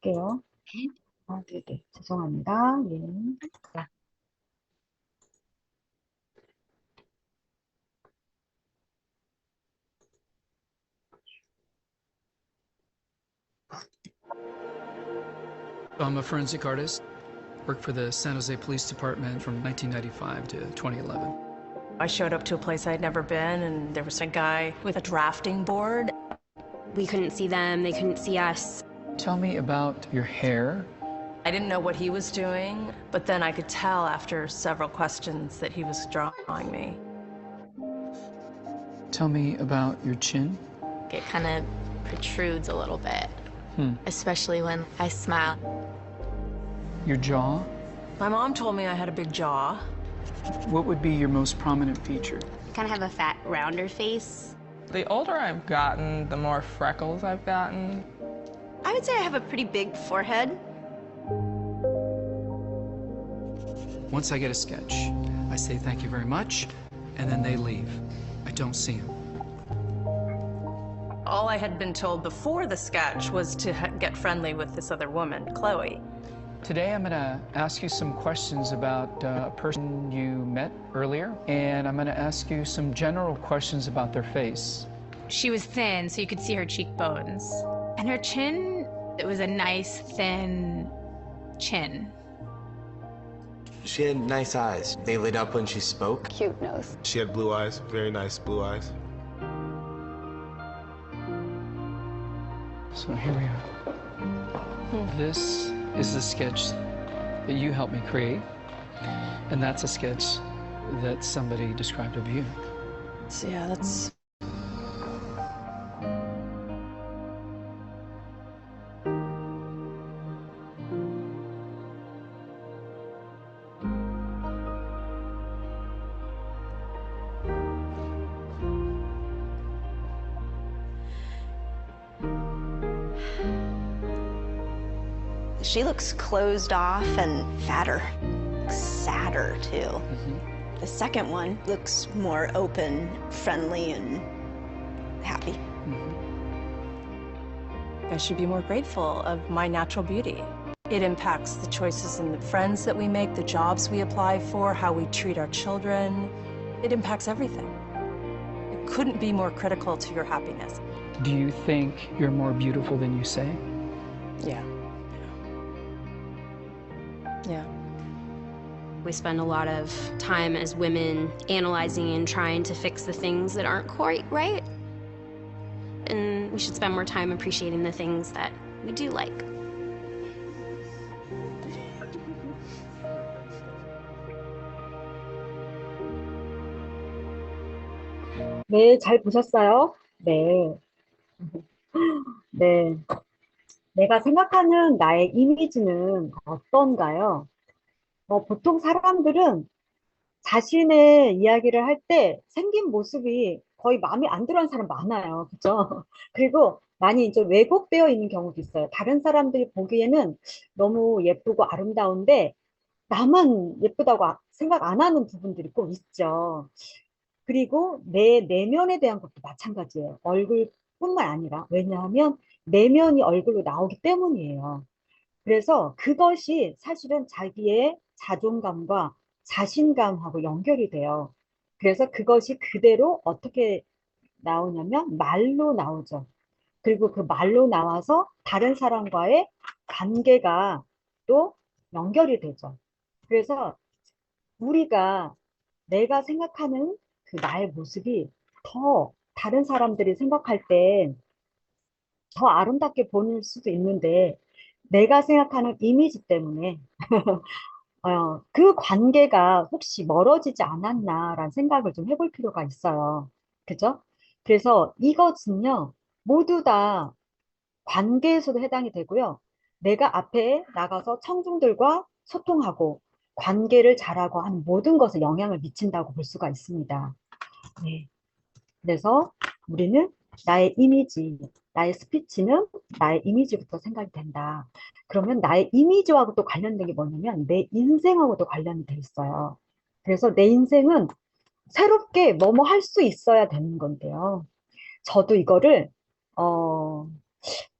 할게요. 아, 네네. 죄송합니다. 예. I'm a forensic artist. Worked for the San Jose Police Department from 1995 to 2011. I showed up to a place I'd never been, and there was a guy with a drafting board. We couldn't see them, they couldn't see us. Tell me about your hair. I didn't know what he was doing, but then I could tell after several questions that he was drawing me. Tell me about your chin. It kind of protrudes a little bit, especially when I smile. Your jaw. My mom told me I had a big jaw. What would be your most prominent feature? Kind of have a fat, rounder face. The older I've gotten, the more freckles I've gotten. I would say I have a pretty big forehead. Once I get a sketch, I say thank you very much, and then they leave. I don't see them. All I had been told before the sketch was to get friendly with this other woman, Chloe. Today I'm going to ask you some questions about a person you met earlier, and I'm going to ask you some general questions about their face. She was thin, so you could see her cheekbones. And her chin, it was a nice, thin chin. She had nice eyes. They lit up when she spoke. Cute nose. She had blue eyes, very nice blue eyes. So here we are. This is the sketch that you helped me create, and that's a sketch that somebody described of you. So yeah, that's... She looks closed off and fatter, sadder too. The second one looks more open, friendly, and happy. I should be more grateful of my natural beauty. It impacts the choices and the friends that we make, the jobs we apply for, how we treat our children. It impacts everything. It couldn't be more critical to your happiness. Do you think you're more beautiful than you say? Yeah. Yeah. We spend a lot of time as women analyzing and trying to fix the things that aren't quite right. And we should spend more time appreciating the things that we do like. 네, 잘 보셨어요? 네. 네. 내가 생각하는 나의 이미지는 어떤가요? 보통 사람들은 자신의 이야기를 할 때 생긴 모습이 거의 마음에 안 들어하는 사람 많아요. 그죠? 그리고 많이 이제 왜곡되어 있는 경우도 있어요. 다른 사람들이 보기에는 너무 예쁘고 아름다운데 나만 예쁘다고 생각 안 하는 부분들이 꼭 있죠. 그리고 내 내면에 대한 것도 마찬가지예요. 얼굴뿐만 아니라. 왜냐하면 내면이 얼굴로 나오기 때문이에요. 그래서 그것이 사실은 자기의 자존감과 자신감하고 연결이 돼요. 그래서 그것이 그대로 어떻게 나오냐면 말로 나오죠. 그리고 그 말로 나와서 다른 사람과의 관계가 또 연결이 되죠. 그래서 우리가 내가 생각하는 그 나의 모습이 더 다른 사람들이 생각할 때 더 아름답게 보일 수도 있는데 내가 생각하는 이미지 때문에 그 관계가 혹시 멀어지지 않았나라는 생각을 좀 해볼 필요가 있어요. 그죠? 그래서 이것은요, 모두 다 관계에서도 해당이 되고요. 내가 앞에 나가서 청중들과 소통하고 관계를 잘하고 하는 모든 것에 영향을 미친다고 볼 수가 있습니다. 네. 그래서 우리는 나의 이미지, 나의 스피치는 나의 이미지부터 생각이 된다. 그러면 나의 이미지하고 또 관련된 게 뭐냐면 내 인생하고도 관련이 돼 있어요. 그래서 내 인생은 새롭게 뭐뭐 할 수 있어야 되는 건데요. 저도 이거를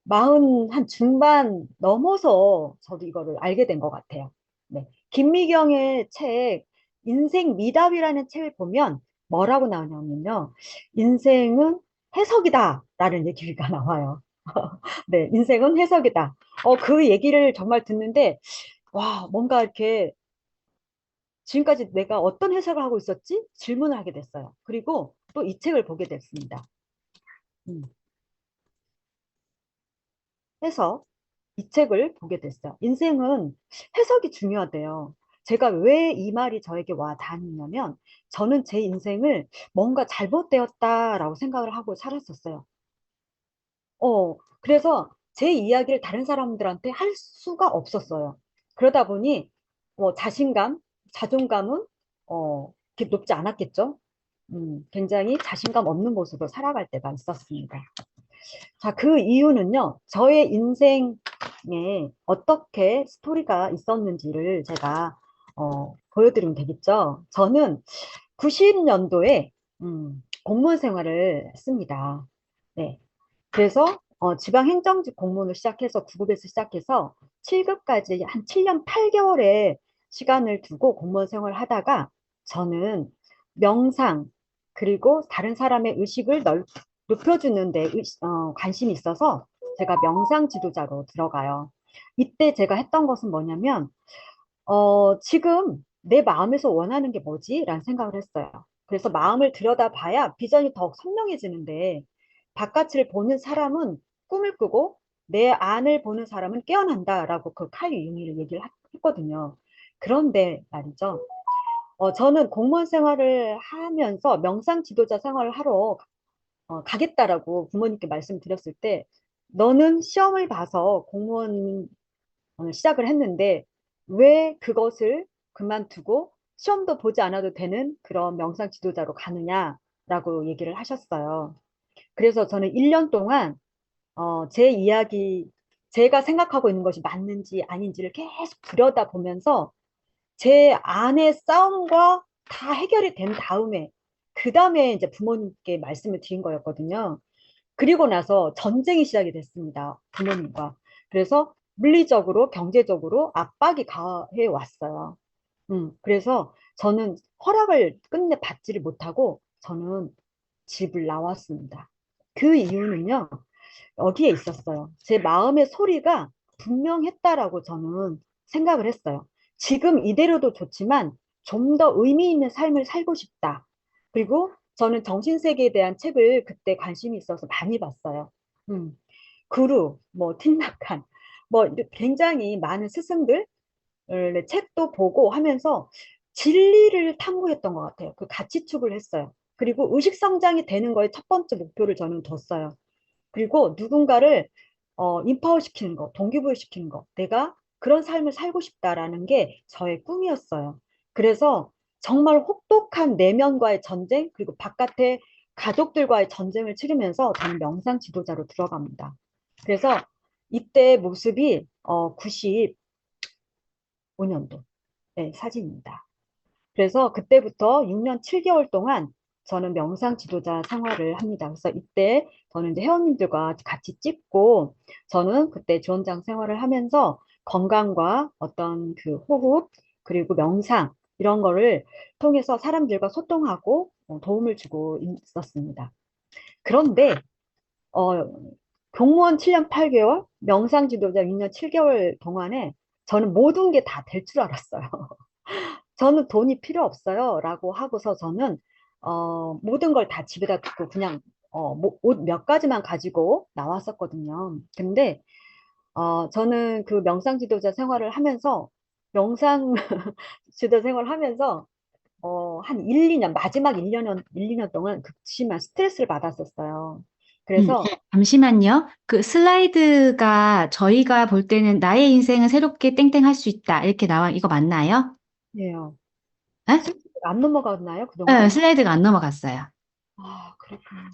마흔 한 중반 넘어서 저도 이거를 알게 된 것 같아요. 네. 김미경의 책, 인생 미답이라는 책을 보면 뭐라고 나오냐면요. 인생은 해석이다. 라는 얘기가 나와요. 네, 인생은 해석이다. 그 얘기를 정말 듣는데, 와, 뭔가 이렇게 지금까지 내가 어떤 해석을 하고 있었지? 질문을 하게 됐어요. 그리고 또 이 책을 보게 됐습니다. 음, 해석. 이 책을 보게 됐어요. 인생은 해석이 중요하대요. 제가 왜 이 말이 저에게 와 닿았냐면, 저는 제 인생을 뭔가 잘못되었다라고 생각을 하고 살았었어요. 그래서 제 이야기를 다른 사람들한테 할 수가 없었어요. 그러다 보니, 자신감, 자존감은, 그렇게 높지 않았겠죠? 굉장히 자신감 없는 모습으로 살아갈 때가 있었습니다. 자, 그 이유는요, 저의 인생에 어떻게 스토리가 있었는지를 제가, 보여드리면 되겠죠. 저는 90년도에, 공무원 생활을 했습니다. 네. 그래서, 지방행정직 공무원을 시작해서 9급에서 시작해서 7급까지 한 7년 8개월의 시간을 두고 공무원 생활을 하다가 저는 명상, 그리고 다른 사람의 의식을 높여주는 데 관심이 있어서 제가 명상 지도자로 들어가요. 이때 제가 했던 것은 뭐냐면, 지금 내 마음에서 원하는 게 뭐지? 라는 생각을 했어요. 그래서 마음을 들여다봐야 비전이 더욱 선명해지는데, 바깥을 보는 사람은 꿈을 꾸고, 내 안을 보는 사람은 깨어난다라고 그 칼 유잉이를 얘기를 했거든요. 그런데 말이죠. 저는 공무원 생활을 하면서 명상 지도자 생활을 하러 가겠다라고 부모님께 말씀드렸을 때, 너는 시험을 봐서 공무원 시작을 했는데 왜 그것을 그만두고 시험도 보지 않아도 되는 그런 명상 지도자로 가느냐라고 얘기를 하셨어요. 그래서 저는 1년 동안 제 이야기, 제가 생각하고 있는 것이 맞는지 아닌지를 계속 들여다보면서 제 안의 싸움과 다 해결이 된 다음에 그 다음에 이제 부모님께 말씀을 드린 거였거든요. 그리고 나서 전쟁이 시작이 됐습니다. 부모님과. 그래서 물리적으로, 경제적으로 압박이 가해 왔어요. 그래서 저는 허락을 끝내 받지를 못하고 저는 집을 나왔습니다. 그 이유는요, 여기에 있었어요. 제 마음의 소리가 분명했다라고 저는 생각을 했어요. 지금 이대로도 좋지만 좀 더 의미 있는 삶을 살고 싶다. 그리고 저는 정신세계에 대한 책을 그때 관심이 있어서 많이 봤어요. 음, 구루, 뭐, 틴나칸, 뭐, 굉장히 많은 스승들, 책도 보고 하면서 진리를 탐구했던 것 같아요. 그 가치축을 했어요. 그리고 의식 성장이 되는 거에 첫 번째 목표를 저는 뒀어요. 그리고 누군가를 인파워 시키는 거, 동기부여 시키는 거, 내가 그런 삶을 살고 싶다라는 게 저의 꿈이었어요. 그래서 정말 혹독한 내면과의 전쟁, 그리고 바깥에 가족들과의 전쟁을 치르면서 저는 명상 지도자로 들어갑니다. 그래서 이때 모습이 95년도 사진입니다. 그래서 그때부터 6년 7개월 동안 저는 명상 지도자 생활을 합니다. 그래서 이때 저는 이제 회원님들과 같이 찍고 저는 그때 지원장 생활을 하면서 건강과 어떤 그 호흡 그리고 명상 이런 거를 통해서 사람들과 소통하고 도움을 주고 있었습니다. 그런데 어, 공무원 7년 8개월, 명상 지도자 6년 7개월 동안에 저는 모든 게 다 될 줄 알았어요. 저는 돈이 필요 없어요. 라고 하고서 저는, 모든 걸 다 집에다 두고 그냥, 옷 몇 가지만 가지고 나왔었거든요. 근데, 저는 그 명상 지도자 생활을 하면서, 명상 지도자 생활을 하면서, 한 1, 2년, 마지막 1년, 1, 2년 동안 극심한 스트레스를 받았었어요. 그래서, 잠시만요. 그 슬라이드가 저희가 볼 때는 나의 인생은 새롭게 땡땡 할 수 있다. 이렇게 나와, 이거 맞나요? 예요. 네? 안 넘어갔나요? 네, 그동안? 슬라이드가 안 넘어갔어요. 그렇구나.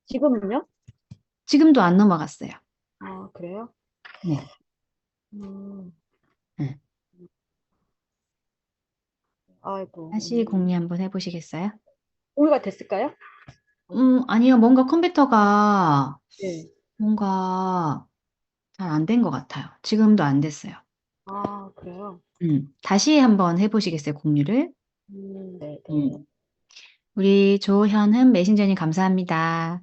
지금은요? 지금도 안 넘어갔어요. 그래요? 네. 음, 네. 아이고. 다시 공유 한번 해보시겠어요? 공유가 됐을까요? 아니요. 뭔가 컴퓨터가 네. 뭔가 잘 안 된 것 같아요. 지금도 안 됐어요. 아, 그래요? 다시 한번 해보시겠어요, 공유를? 네, 네. 음. 우리 조현흠 메신저님 감사합니다.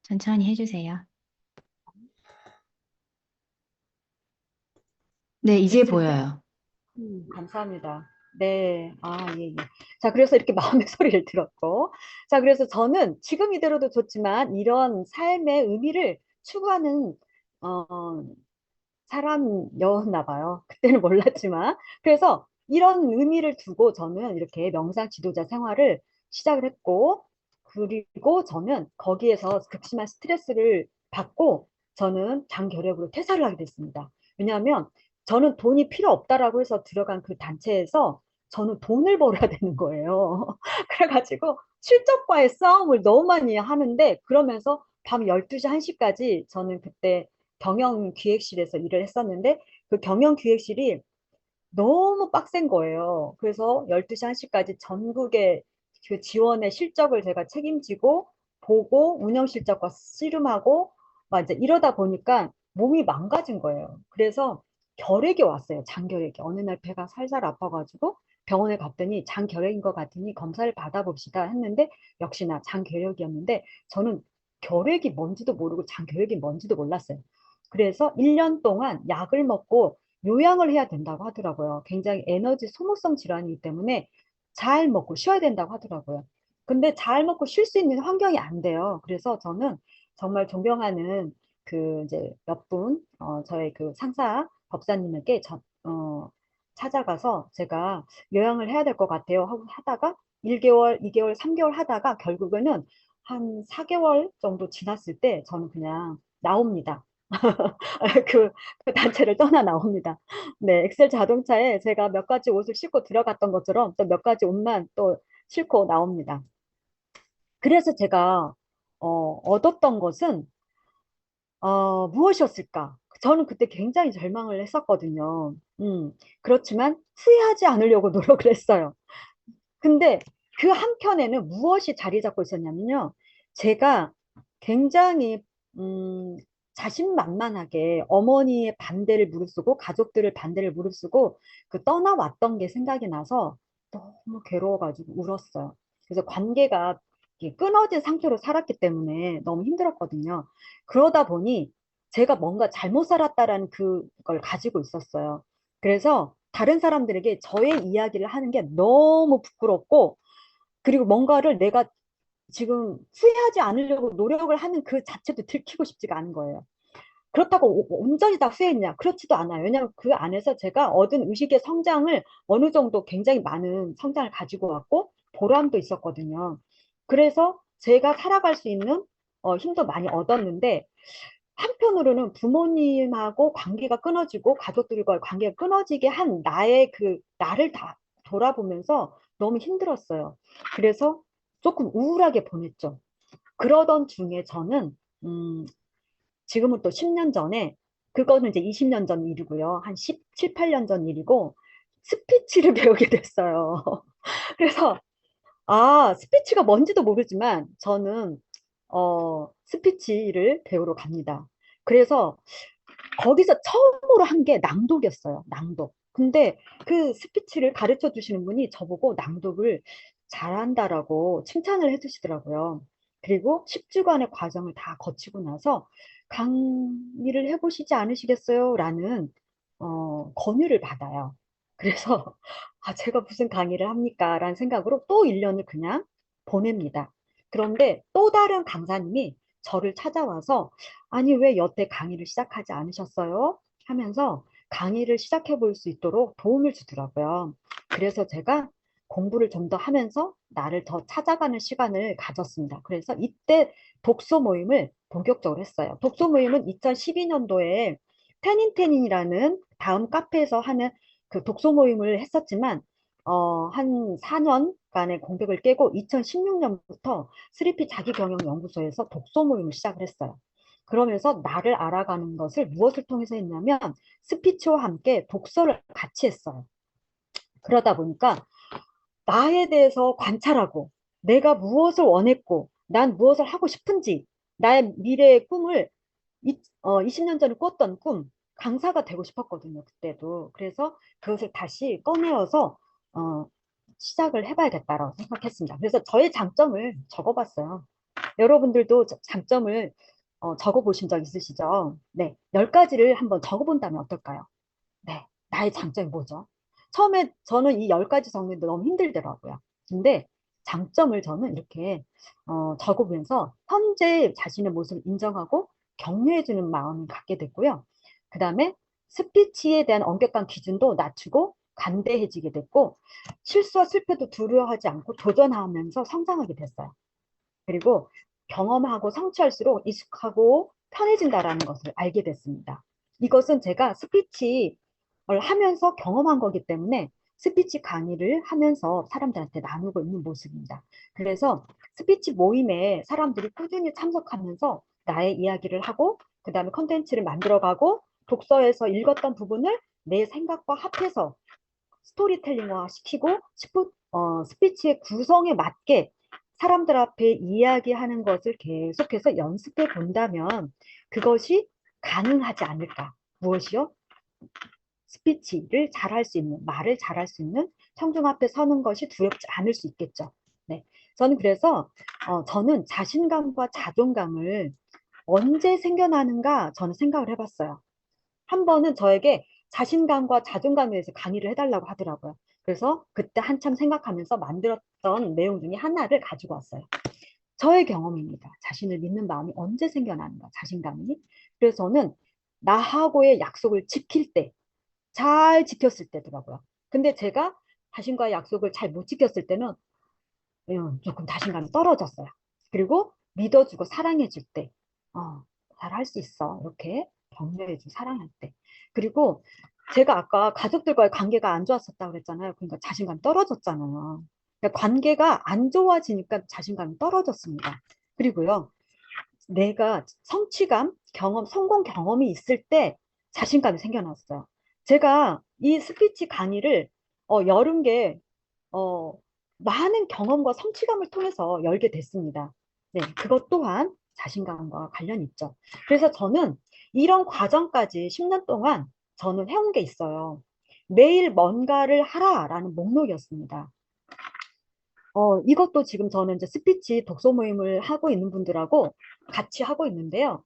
천천히 해주세요. 네, 이제 됐을 때? 보여요. 감사합니다. 네. 아, 예, 예. 자, 그래서 이렇게 마음의 소리를 들었고. 자, 그래서 저는 지금 이대로도 좋지만 이런 삶의 의미를 추구하는, 어, 사람이었나 봐요. 그때는 몰랐지만. 그래서 이런 의미를 두고 저는 이렇게 명상 지도자 생활을 시작을 했고, 그리고 저는 거기에서 극심한 스트레스를 받고 저는 장결핵으로 퇴사를 하게 됐습니다. 왜냐하면 저는 돈이 필요 없다라고 해서 들어간 그 단체에서 저는 돈을 벌어야 되는 거예요. 그래가지고 실적과의 싸움을 너무 많이 하는데 그러면서 밤 12시, 1시까지 저는 그때 경영기획실에서 일을 했었는데 그 경영기획실이 너무 빡센 거예요. 그래서 12시, 1시까지 전국의 그 지원의 실적을 제가 책임지고 보고 운영 실적과 씨름하고 막 이제 이러다 보니까 몸이 망가진 거예요. 그래서 결핵이 왔어요. 장결핵이. 어느 날 배가 살살 아파가지고 병원에 갔더니 장결핵인 것 같으니 검사를 받아봅시다 했는데 역시나 장결핵이었는데 저는 결핵이 뭔지도 모르고 장결핵이 뭔지도 몰랐어요. 그래서 1년 동안 약을 먹고 요양을 해야 된다고 하더라고요. 굉장히 에너지 소모성 질환이기 때문에 잘 먹고 쉬어야 된다고 하더라고요. 근데 잘 먹고 쉴 수 있는 환경이 안 돼요. 그래서 저는 정말 존경하는 그 이제 몇 분, 저의 그 상사 법사님에게 찾아가서 제가 요양을 해야 될 것 같아요 하고 하다가 1개월, 2개월, 3개월 하다가 결국에는 한 4개월 정도 지났을 때 저는 그냥 나옵니다. 그, 그 단체를 떠나 나옵니다. 네, 엑셀 자동차에 제가 몇 가지 옷을 싣고 들어갔던 것처럼 또 몇 가지 옷만 또 싣고 나옵니다. 그래서 제가 얻었던 것은 무엇이었을까? 저는 그때 굉장히 절망을 했었거든요. 그렇지만 후회하지 않으려고 노력을 했어요. 근데 그 한켠에는 무엇이 자리 잡고 있었냐면요. 제가 굉장히 음, 자신만만하게 어머니의 반대를 무릅쓰고 가족들을 반대를 무릅쓰고 그 떠나왔던 게 생각이 나서 너무 괴로워가지고 울었어요. 그래서 관계가 이렇게 끊어진 상태로 살았기 때문에 너무 힘들었거든요. 그러다 보니 제가 뭔가 잘못 살았다라는 그걸 가지고 있었어요. 그래서 다른 사람들에게 저의 이야기를 하는 게 너무 부끄럽고, 그리고 뭔가를 내가 지금 후회하지 않으려고 노력을 하는 그 자체도 들키고 싶지가 않은 거예요. 그렇다고 온전히 다 후회했냐? 그렇지도 않아요. 왜냐하면 그 안에서 제가 얻은 의식의 성장을 어느 정도 굉장히 많은 성장을 가지고 왔고, 보람도 있었거든요. 그래서 제가 살아갈 수 있는 힘도 많이 얻었는데, 한편으로는 부모님하고 관계가 끊어지고 가족들과 관계가 끊어지게 한 나의 그 나를 다 돌아보면서 너무 힘들었어요. 그래서 조금 우울하게 보냈죠. 그러던 중에 저는 지금은 또 10년 전에 그거는 이제 20년 전 일이고요. 한 17, 8년 전 일이고 스피치를 배우게 됐어요. 그래서 스피치가 뭔지도 모르지만 저는 스피치를 배우러 갑니다. 그래서 거기서 처음으로 한 게 낭독이었어요. 낭독. 근데 그 스피치를 가르쳐 주시는 분이 저보고 낭독을 잘한다라고 칭찬을 해주시더라고요. 그리고 10주간의 과정을 다 거치고 나서 강의를 해보시지 않으시겠어요? 라는 권유를 받아요. 그래서 제가 무슨 강의를 합니까? 라는 생각으로 또 1년을 그냥 보냅니다. 그런데 또 다른 강사님이 저를 찾아와서 아니 왜 여태 강의를 시작하지 않으셨어요? 하면서 강의를 시작해 볼 수 있도록 도움을 주더라고요. 그래서 제가 공부를 좀 더 하면서 나를 더 찾아가는 시간을 가졌습니다. 그래서 이때 독서 모임을 본격적으로 했어요. 독서 모임은 2012년도에 테닌테닌이라는 다음 카페에서 하는 그 독서 모임을 했었지만 한 4년간의 공백을 깨고 2016년부터 스리피 자기경영연구소에서 독서 모임을 시작을 했어요. 그러면서 나를 알아가는 것을 무엇을 통해서 했냐면 스피치와 함께 독서를 같이 했어요. 그러다 보니까 나에 대해서 관찰하고 내가 무엇을 원했고 난 무엇을 하고 싶은지, 나의 미래의 꿈을 20년 전에 꿨던 꿈, 강사가 되고 싶었거든요, 그때도. 그래서 그것을 다시 꺼내어서 어, 시작을 해봐야겠다라고 생각했습니다. 그래서 저의 장점을 적어봤어요. 여러분들도 장점을 적어보신 적 있으시죠? 네, 10가지를 한번 적어본다면 어떨까요? 네, 나의 장점이 뭐죠? 처음에 저는 이 10가지 적는데 너무 힘들더라고요. 근데 장점을 저는 이렇게 적어보면서 현재 자신의 모습을 인정하고 격려해주는 마음을 갖게 됐고요. 그 다음에 스피치에 대한 엄격한 기준도 낮추고 간대해지게 됐고, 실수와 실패도 두려워하지 않고 도전하면서 성장하게 됐어요. 그리고 경험하고 성취할수록 익숙하고 편해진다라는 것을 알게 됐습니다. 이것은 제가 스피치를 하면서 경험한 거기 때문에 스피치 강의를 하면서 사람들한테 나누고 있는 모습입니다. 그래서 스피치 모임에 사람들이 꾸준히 참석하면서 나의 이야기를 하고 그 다음에 컨텐츠를 만들어가고 독서에서 읽었던 부분을 내 생각과 합해서 스토리텔링화 시키고 스피치의 구성에 맞게 사람들 앞에 이야기하는 것을 계속해서 연습해 본다면 그것이 가능하지 않을까. 무엇이요? 스피치를 잘할 수 있는, 말을 잘할 수 있는 청중 앞에 서는 것이 두렵지 않을 수 있겠죠. 네. 저는 그래서 저는 자신감과 자존감을 언제 생겨나는가 저는 생각을 해봤어요. 한 번은 저에게 자신감과 자존감에 대해서 강의를 해달라고 하더라고요. 그래서 그때 한참 생각하면서 만들었던 내용 중에 하나를 가지고 왔어요. 저의 경험입니다. 자신을 믿는 마음이 언제 생겨나는가, 자신감이. 그래서 저는 나하고의 약속을 지킬 때, 잘 지켰을 때더라고요. 근데 제가 자신과의 약속을 잘 못 지켰을 때는 조금 자신감이 떨어졌어요. 그리고 믿어주고 사랑해줄 때, 잘할 수 있어. 이렇게 격려해주고 사랑할 때. 그리고 제가 아까 가족들과의 관계가 안 좋았었다고 그랬잖아요. 그러니까 자신감이 떨어졌잖아요. 그러니까 관계가 안 좋아지니까 자신감이 떨어졌습니다. 그리고요, 내가 성취감, 경험, 성공 경험이 있을 때 자신감이 생겨났어요. 제가 이 스피치 강의를 여름에 어, 많은 경험과 성취감을 통해서 열게 됐습니다. 네, 그것 또한 자신감과 관련이 있죠. 그래서 저는 이런 과정까지 10년 동안 저는 해온 게 있어요. 매일 뭔가를 하라라는 목록이었습니다. 이것도 지금 저는 이제 스피치 독서 모임을 하고 있는 분들하고 같이 하고 있는데요.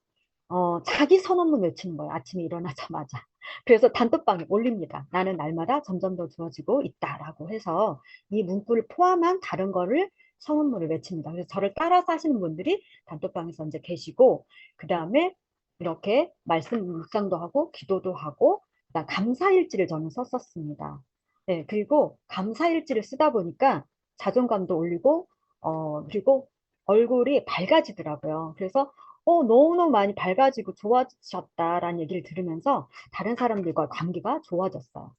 자기 선언문 외치는 거예요. 아침에 일어나자마자. 그래서 단톡방에 올립니다. 나는 날마다 점점 더 좋아지고 있다라고 해서 이 문구를 포함한 다른 거를 선언문을 외칩니다. 그래서 저를 따라서 하시는 분들이 단톡방에서 이제 계시고, 그 다음에 이렇게 말씀 묵상도 하고, 기도도 하고, 그다음 감사일지를 저는 썼었습니다. 네, 그리고 감사일지를 쓰다 보니까 자존감도 올리고, 그리고 얼굴이 밝아지더라고요. 그래서 너무너무 많이 밝아지고 좋아지셨다라는 얘기를 들으면서 다른 사람들과 관계가 좋아졌어요.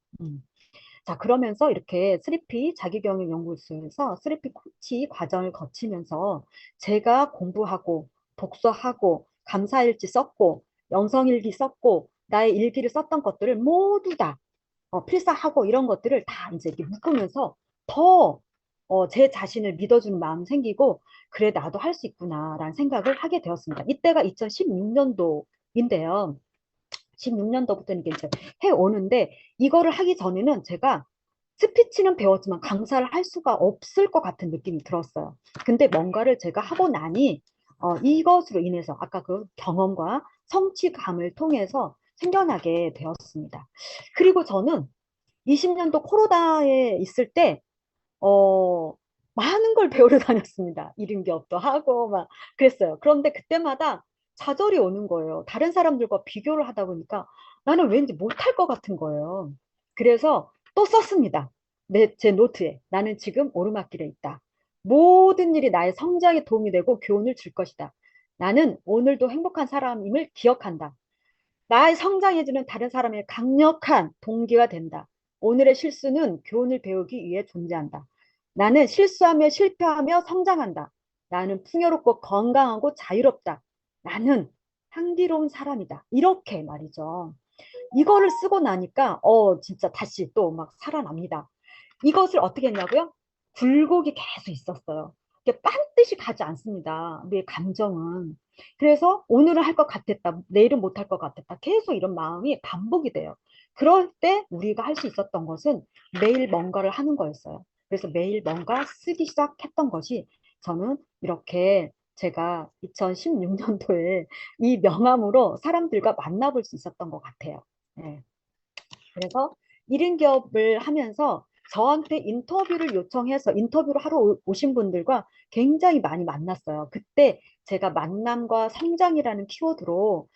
자, 그러면서 이렇게 3P 자기경영연구소에서 3P 코치 과정을 거치면서 제가 공부하고 독서하고 감사일지 썼고 영성일기 썼고 나의 일기를 썼던 것들을 모두 다 필사하고 이런 것들을 다 이제 이렇게 묶으면서 더 제 자신을 믿어주는 마음이 생기고 그래 나도 할 수 있구나라는 생각을 하게 되었습니다. 이때가 2016년도인데요. 16년도부터 이게 이제 해오는데 이거를 하기 전에는 제가 스피치는 배웠지만 강사를 할 수가 없을 것 같은 느낌이 들었어요. 근데 뭔가를 제가 하고 나니 이것으로 인해서 아까 그 경험과 성취감을 통해서 생겨나게 되었습니다. 그리고 저는 20년도 코로나에 있을 때 많은 걸 배우러 다녔습니다. 이름기업도 하고 막 그랬어요. 그런데 그때마다 좌절이 오는 거예요. 다른 사람들과 비교를 하다 보니까 나는 왠지 못할 것 같은 거예요. 그래서 또 썼습니다. 제 노트에. 나는 지금 오르막길에 있다. 모든 일이 나의 성장에 도움이 되고 교훈을 줄 것이다. 나는 오늘도 행복한 사람임을 기억한다. 나의 성장해주는 다른 사람의 강력한 동기가 된다. 오늘의 실수는 교훈을 배우기 위해 존재한다. 나는 실수하며 실패하며 성장한다. 나는 풍요롭고 건강하고 자유롭다. 나는 향기로운 사람이다. 이렇게 말이죠. 이거를 쓰고 나니까 진짜 다시 또 막 살아납니다. 이것을 어떻게 했냐고요? 굴곡이 계속 있었어요. 이렇게 반드시 가지 않습니다. 우리의 감정은. 그래서 오늘은 할 것 같았다, 내일은 못 할 것 같았다. 계속 이런 마음이 반복이 돼요. 그럴 때 우리가 할 수 있었던 것은 매일 뭔가를 하는 거였어요. 그래서 매일 뭔가 쓰기 시작했던 것이 저는 이렇게 제가 2016년도에 이 명함으로 사람들과 만나볼 수 있었던 것 같아요. 네. 그래서 1인 기업을 하면서 저한테 인터뷰를 요청해서 인터뷰를 하러 오신 분들과 굉장히 많이 만났어요. 그때 제가 만남과 성장이라는 키워드로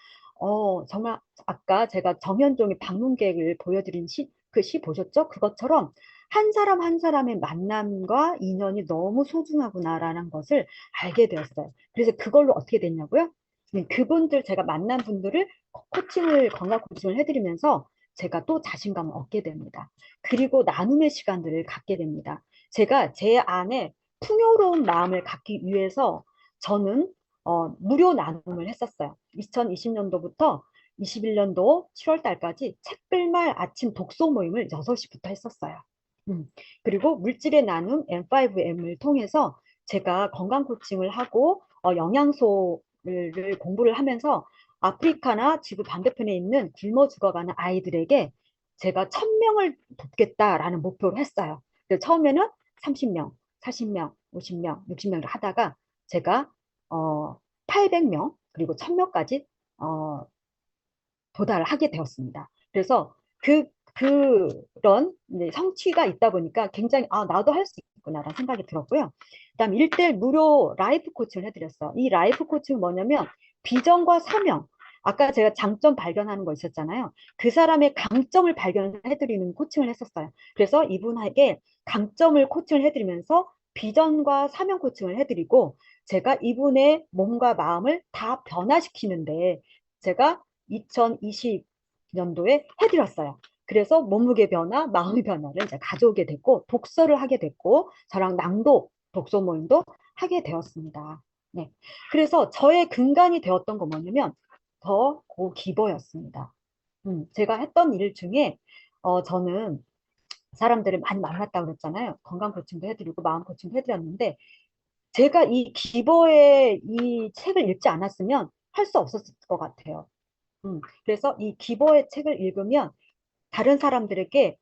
정말 아까 제가 정현종의 방문객을 보여드린 그 시 보셨죠? 그것처럼 한 사람 한 사람의 만남과 인연이 너무 소중하구나라는 것을 알게 되었어요. 그래서 그걸로 어떻게 됐냐고요? 그분들 제가 만난 분들을 코칭을 건강 코칭을 해드리면서 제가 또 자신감을 얻게 됩니다. 그리고 나눔의 시간들을 갖게 됩니다. 제가 제 안에 풍요로운 마음을 갖기 위해서 저는 무료 나눔을 했었어요. 2020년도부터 21년도 7월 달까지 책글말 아침 독서 모임을 6시부터 했었어요. 그리고 물질의 나눔 M5M을 통해서 제가 건강 코칭을 하고 영양소를 공부를 하면서 아프리카나 지구 반대편에 있는 굶어 죽어가는 아이들에게 제가 1000명을 돕겠다라는 목표를 했어요. 그래서 처음에는 30명, 40명, 50명, 60명을 하다가 제가 800명 그리고 1000명까지 도달을 하게 되었습니다. 그래서 그런 성취가 있다 보니까 굉장히 나도 할 수 있구나라는 생각이 들었고요. 그다음 1대1 무료 라이프 코칭을 해드렸어요. 이 라이프 코칭은 뭐냐면 비전과 사명, 아까 제가 장점 발견하는 거 있었잖아요. 그 사람의 강점을 발견해드리는 코칭을 했었어요. 그래서 이분에게 강점을 코칭을 해드리면서 비전과 사명 코칭을 해드리고 제가 이분의 몸과 마음을 다 변화시키는데 제가 2020년도에 해드렸어요. 그래서 몸무게 변화, 마음의 변화를 이제 가져오게 됐고 독서를 하게 됐고 저랑 낭독 독서 모임도 하게 되었습니다. 네. 그래서 저의 근간이 되었던 건 뭐냐면 더 고기버였습니다. 제가 했던 일 중에 저는 사람들을 많이 만났다고 그랬잖아요. 건강 코칭도 해드리고 마음 코칭도 해드렸는데 제가 이 기버의 이 책을 읽지 않았으면 할 수 없었을 것 같아요. 그래서 이 기버의 책을 읽으면 다른 사람들에게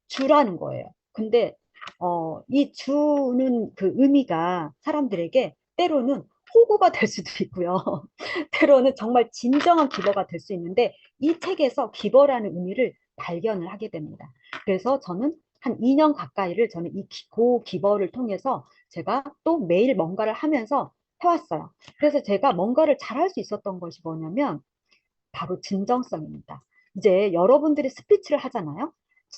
주라는 거예요. 근데 이 주는 그 의미가 사람들에게 때로는 호구가 될 수도 있고요. 때로는 정말 진정한 기버가 될 수 있는데 이 책에서 기버라는 의미를 발견을 하게 됩니다. 그래서 저는 한 2년 가까이를 저는 이 기버를 통해서 제가 또 매일 뭔가를 하면서 해왔어요. 그래서 제가 뭔가를 잘할 수 있었던 것이 뭐냐면 바로 진정성입니다. 이제 여러분들이 스피치를 하잖아요.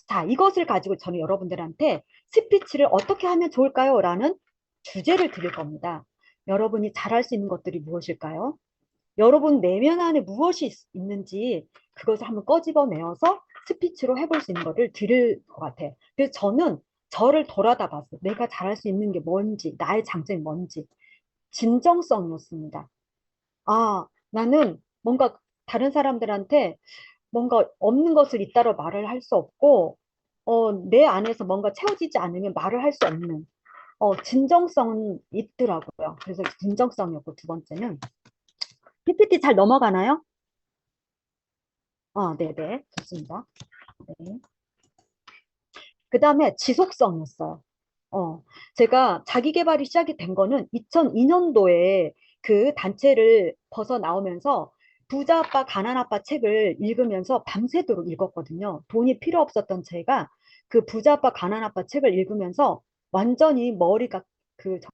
자, 이것을 가지고 저는 여러분들한테 스피치를 어떻게 하면 좋을까요? 라는 주제를 드릴 겁니다. 여러분이 잘할 수 있는 것들이 무엇일까요? 여러분 내면 안에 무엇이 있는지 그것을 한번 꺼집어내어서 스피치로 해볼 수 있는 것을 드릴 것 같아요. 그래서 저는 저를 돌아다 봤어요. 내가 잘할 수 있는 게 뭔지, 나의 장점이 뭔지. 진정성이었습니다. 나는 뭔가 다른 사람들한테 뭔가 없는 것을 잇따라 말을 할 수 없고, 내 안에서 뭔가 채워지지 않으면 말을 할 수 없는, 진정성은 있더라고요. 그래서 진정성이었고, 두 번째는, PPT 잘 넘어가나요? 네네. 좋습니다. 네. 그 다음에 지속성이었어요. 제가 자기 개발이 시작이 된 거는 2002년도에 그 단체를 벗어나오면서 부자 아빠, 가난 아빠 책을 읽으면서 밤새도록 읽었거든요. 돈이 필요 없었던 제가 그 부자 아빠, 가난 아빠 책을 읽으면서 완전히 머리가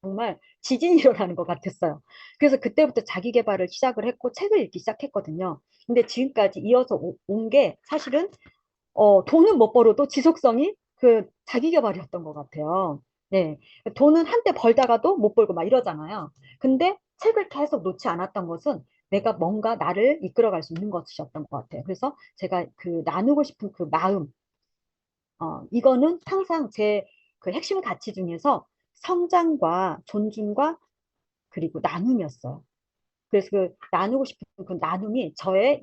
정말 지진이 일어나는 것 같았어요. 그래서 그때부터 자기 개발을 시작을 했고 책을 읽기 시작했거든요. 근데 지금까지 이어서 온 게 사실은 돈은 못 벌어도 지속성이 자기 개발이었던 것 같아요. 네. 돈은 한때 벌다가도 못 벌고 막 이러잖아요. 근데 책을 계속 놓지 않았던 것은 내가 뭔가 나를 이끌어갈 수 있는 것이었던 것 같아요. 그래서 제가 나누고 싶은 그 마음, 이거는 항상 제 그 핵심 가치 중에서 성장과 존중과 그리고 나눔이었어요. 그래서 나누고 싶은 그 나눔이 저의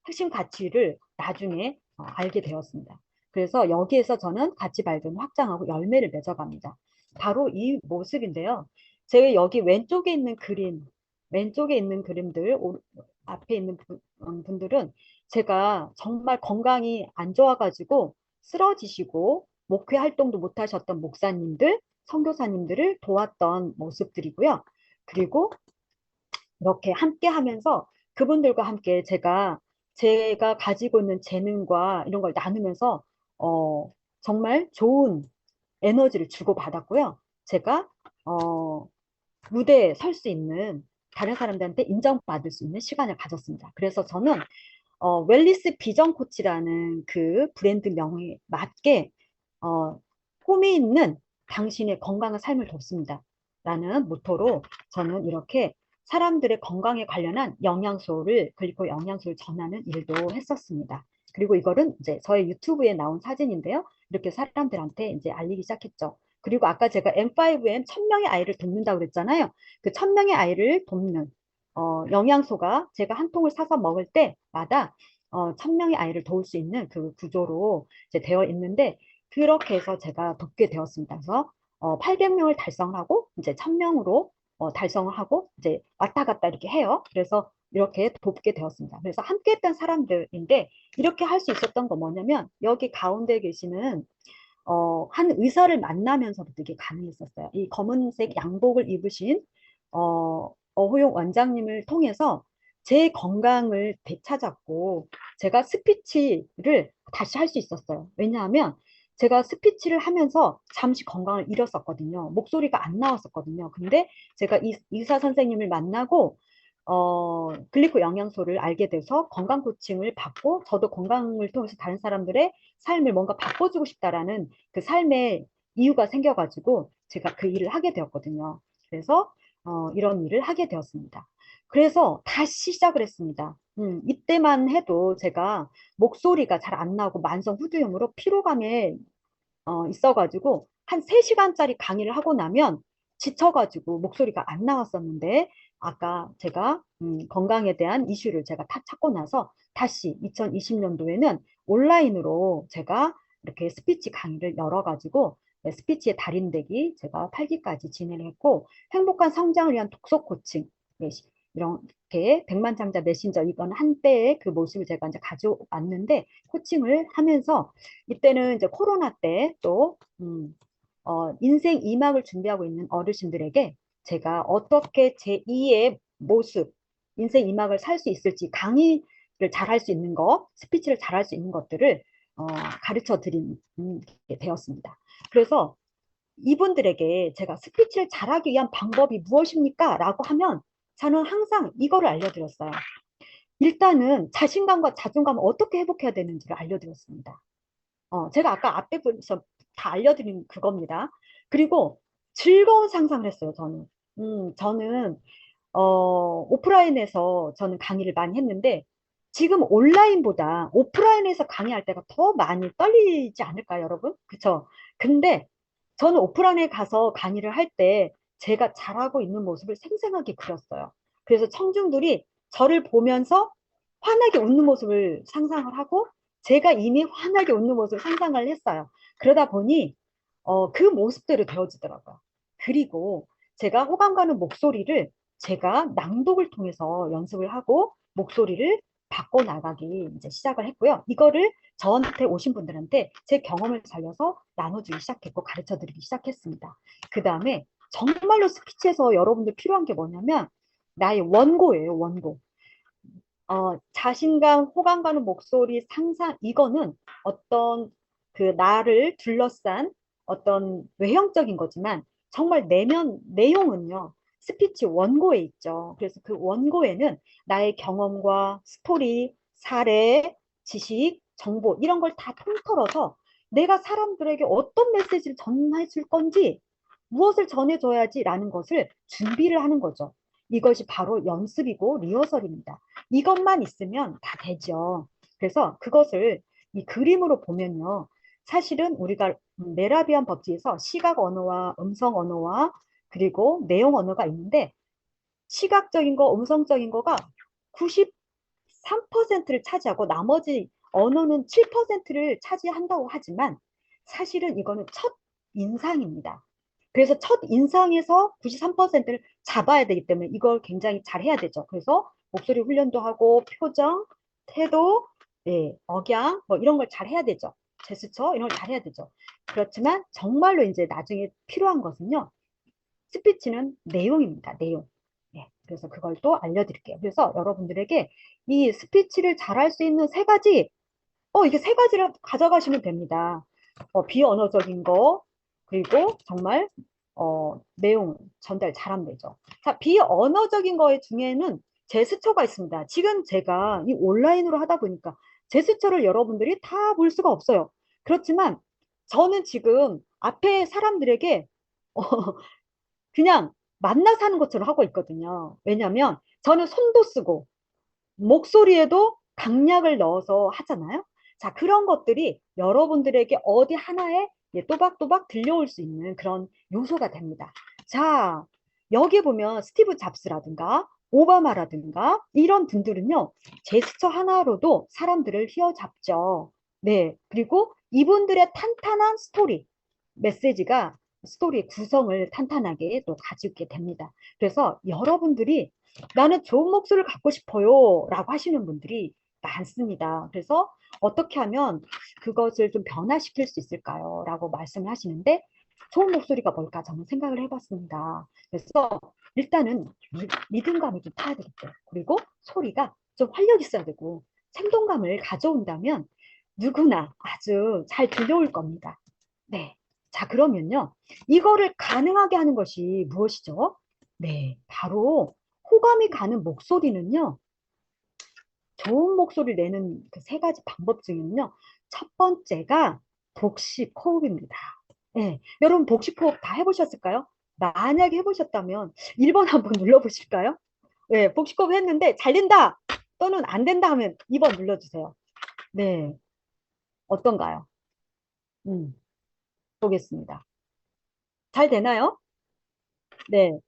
핵심 가치를 나중에 알게 되었습니다. 그래서 여기에서 저는 가치 발견을 확장하고 열매를 맺어갑니다. 바로 이 모습인데요. 제가 여기 왼쪽에 있는 그림, 왼쪽에 있는 그림들, 앞에 있는 분들은 제가 정말 건강이 안 좋아가지고 쓰러지시고 목회 활동도 못 하셨던 목사님들, 선교사님들을 도왔던 모습들이고요. 그리고 이렇게 함께 하면서 그분들과 함께 제가 가지고 있는 재능과 이런 걸 나누면서 정말 좋은 에너지를 주고받았고요. 제가 무대에 설 수 있는 다른 사람들한테 인정받을 수 있는 시간을 가졌습니다. 그래서 저는 웰리스 비전 코치라는 그 브랜드 명에 맞게 꿈이 있는 당신의 건강한 삶을 돕습니다. 라는 모토로 저는 이렇게 사람들의 건강에 관련한 영양소를, 그리고 영양소를 전하는 일도 했었습니다. 그리고 이거는 이제 저의 유튜브에 나온 사진인데요. 이렇게 사람들한테 이제 알리기 시작했죠. 그리고 아까 제가 M5M 1000명의 아이를 돕는다고 그랬잖아요. 그 1000명의 아이를 돕는 영양소가 제가 한 통을 사서 먹을 때마다 1000명의 아이를 도울 수 있는 그 구조로 이제 되어 있는데 그렇게 해서 제가 돕게 되었습니다. 그래서 800명을 달성하고 이제 1000명으로 달성을 하고 이제 왔다 갔다 이렇게 해요. 그래서 이렇게 돕게 되었습니다. 그래서 함께 했던 사람들인데 이렇게 할 수 있었던 거 뭐냐면 여기 가운데 계시는 한 의사를 만나면서부터 이게 가능했었어요. 이 검은색 양복을 입으신 어호용 원장님을 통해서 제 건강을 되찾았고 제가 스피치를 다시 할 수 있었어요. 왜냐하면 제가 스피치를 하면서 잠시 건강을 잃었었거든요. 목소리가 안 나왔었거든요. 근데 제가 이 의사 선생님을 만나고 글리코 영양소를 알게 돼서 건강 코칭을 받고 저도 건강을 통해서 다른 사람들의 삶을 뭔가 바꿔주고 싶다라는 그 삶의 이유가 생겨가지고 제가 그 일을 하게 되었거든요. 그래서 이런 일을 하게 되었습니다. 그래서 다시 시작을 했습니다. 이때만 해도 제가 목소리가 잘 안 나오고 만성 후두염으로 피로감에 있어가지고 한 3시간짜리 강의를 하고 나면 지쳐가지고 목소리가 안 나왔었는데 아까 제가 건강에 대한 이슈를 제가 다 찾고 나서 다시 2020년도에는 온라인으로 제가 이렇게 스피치 강의를 열어가지고 스피치의 달인되기 제가 8기까지 진행을 했고 행복한 성장을 위한 독서 코칭 이렇게 백만장자 메신저 이건 한때의 그 모습을 제가 이제 가져왔는데 코칭을 하면서 이때는 이제 코로나 때 또 인생 2막을 준비하고 있는 어르신들에게 제가 어떻게 제2의 모습, 인생 2막을 살 수 있을지 강의를 잘 할 수 있는 거, 스피치를 잘 할 수 있는 것들을 가르쳐 드린 게 되었습니다. 그래서 이분들에게 제가 스피치를 잘하기 위한 방법이 무엇입니까? 라고 하면 저는 항상 이거를 알려드렸어요. 일단은 자신감과 자존감을 어떻게 회복해야 되는지를 알려드렸습니다. 제가 아까 앞에서 다 알려드린 그겁니다. 그리고 즐거운 상상을 했어요, 저는. 저는, 오프라인에서 저는 강의를 많이 했는데, 지금 온라인보다 오프라인에서 강의할 때가 더 많이 떨리지 않을까요, 여러분? 그쵸? 근데 저는 오프라인에 가서 강의를 할 때 제가 잘하고 있는 모습을 생생하게 그렸어요. 그래서 청중들이 저를 보면서 환하게 웃는 모습을 상상을 하고 제가 이미 환하게 웃는 모습을 상상을 했어요. 그러다 보니 그 모습대로 되어지더라고요. 그리고 제가 호감 가는 목소리를 제가 낭독을 통해서 연습을 하고 목소리를 바꿔 나가기 이제 시작을 했고요. 이거를 저한테 오신 분들한테 제 경험을 살려서 나눠주기 시작했고 가르쳐 드리기 시작했습니다. 그 다음에 정말로 스피치에서 여러분들 필요한 게 뭐냐면 나의 원고예요, 원고. 자신감, 호감 가는 목소리, 상상, 이거는 어떤 그 나를 둘러싼 어떤 외형적인 거지만 정말 내용은요, 스피치 원고에 있죠. 그래서 그 원고에는 나의 경험과 스토리, 사례, 지식, 정보, 이런 걸 다 통틀어서 내가 사람들에게 어떤 메시지를 전해 줄 건지, 무엇을 전해줘야지라는 것을 준비를 하는 거죠. 이것이 바로 연습이고 리허설입니다. 이것만 있으면 다 되죠. 그래서 그것을 이 그림으로 보면요. 사실은 우리가 메라비안 법칙에서 시각 언어와 음성 언어와 그리고 내용 언어가 있는데 시각적인 거, 음성적인 거가 93%를 차지하고 나머지 언어는 7%를 차지한다고 하지만 사실은 이거는 첫 인상입니다. 그래서 첫 인상에서 93%를 잡아야 되기 때문에 이걸 굉장히 잘 해야 되죠. 그래서 목소리 훈련도 하고 표정, 태도, 네, 억양 뭐 이런 걸 잘 해야 되죠. 제스처 이런 걸 잘 해야 되죠. 그렇지만 정말로 이제 나중에 필요한 것은요. 스피치는 내용입니다. 내용. 네, 그래서 그걸 또 알려드릴게요. 그래서 여러분들에게 이 스피치를 잘할 수 있는 세 가지, 이게 세 가지를 가져가시면 됩니다. 비언어적인 거, 그리고 정말 내용 전달 잘하면 되죠. 자, 비언어적인 거의 중에는 제스처가 있습니다. 지금 제가 이 온라인으로 하다 보니까 제스처를 여러분들이 다 볼 수가 없어요. 그렇지만 저는 지금 앞에 사람들에게 그냥 만나서 하는 것처럼 하고 있거든요. 왜냐하면 저는 손도 쓰고 목소리에도 강약을 넣어서 하잖아요. 자, 그런 것들이 여러분들에게 어디 하나에 또박또박 들려올 수 있는 그런 요소가 됩니다. 자, 여기 보면 스티브 잡스라든가 오바마라든가 이런 분들은요, 제스처 하나로도 사람들을 휘어잡죠. 네, 그리고 이분들의 탄탄한 메시지가 스토리의 구성을 탄탄하게 또 가지게 됩니다. 그래서 여러분들이 나는 좋은 목소리를 갖고 싶어요 라고 하시는 분들이 많습니다. 그래서 어떻게 하면 그것을 좀 변화시킬 수 있을까요? 라고 말씀을 하시는데 좋은 목소리가 뭘까 저는 생각을 해봤습니다. 그래서 일단은 리듬감을 좀 타야 되겠죠. 그리고 소리가 좀 활력 있어야 되고 생동감을 가져온다면 누구나 아주 잘 들려올 겁니다. 네. 자, 그러면요. 이거를 가능하게 하는 것이 무엇이죠? 네, 바로 호감이 가는 목소리는요. 좋은 목소리를 내는 그 세 가지 방법 중에는요. 첫 번째가 복식 호흡입니다. 네, 여러분 복식 호흡 다 해보셨을까요? 만약에 해보셨다면 1번 한번 눌러보실까요? 네, 복식 호흡 했는데 잘 된다 또는 안 된다 하면 2번 눌러주세요. 네, 어떤가요? 보겠습니다. 잘 되나요? 네.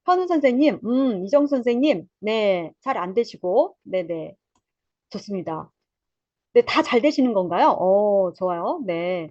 현우 선생님, 이정 선생님, 네, 잘 안 되시고, 네네, 좋습니다. 네, 다 잘 되시는 건가요? 좋아요. 네,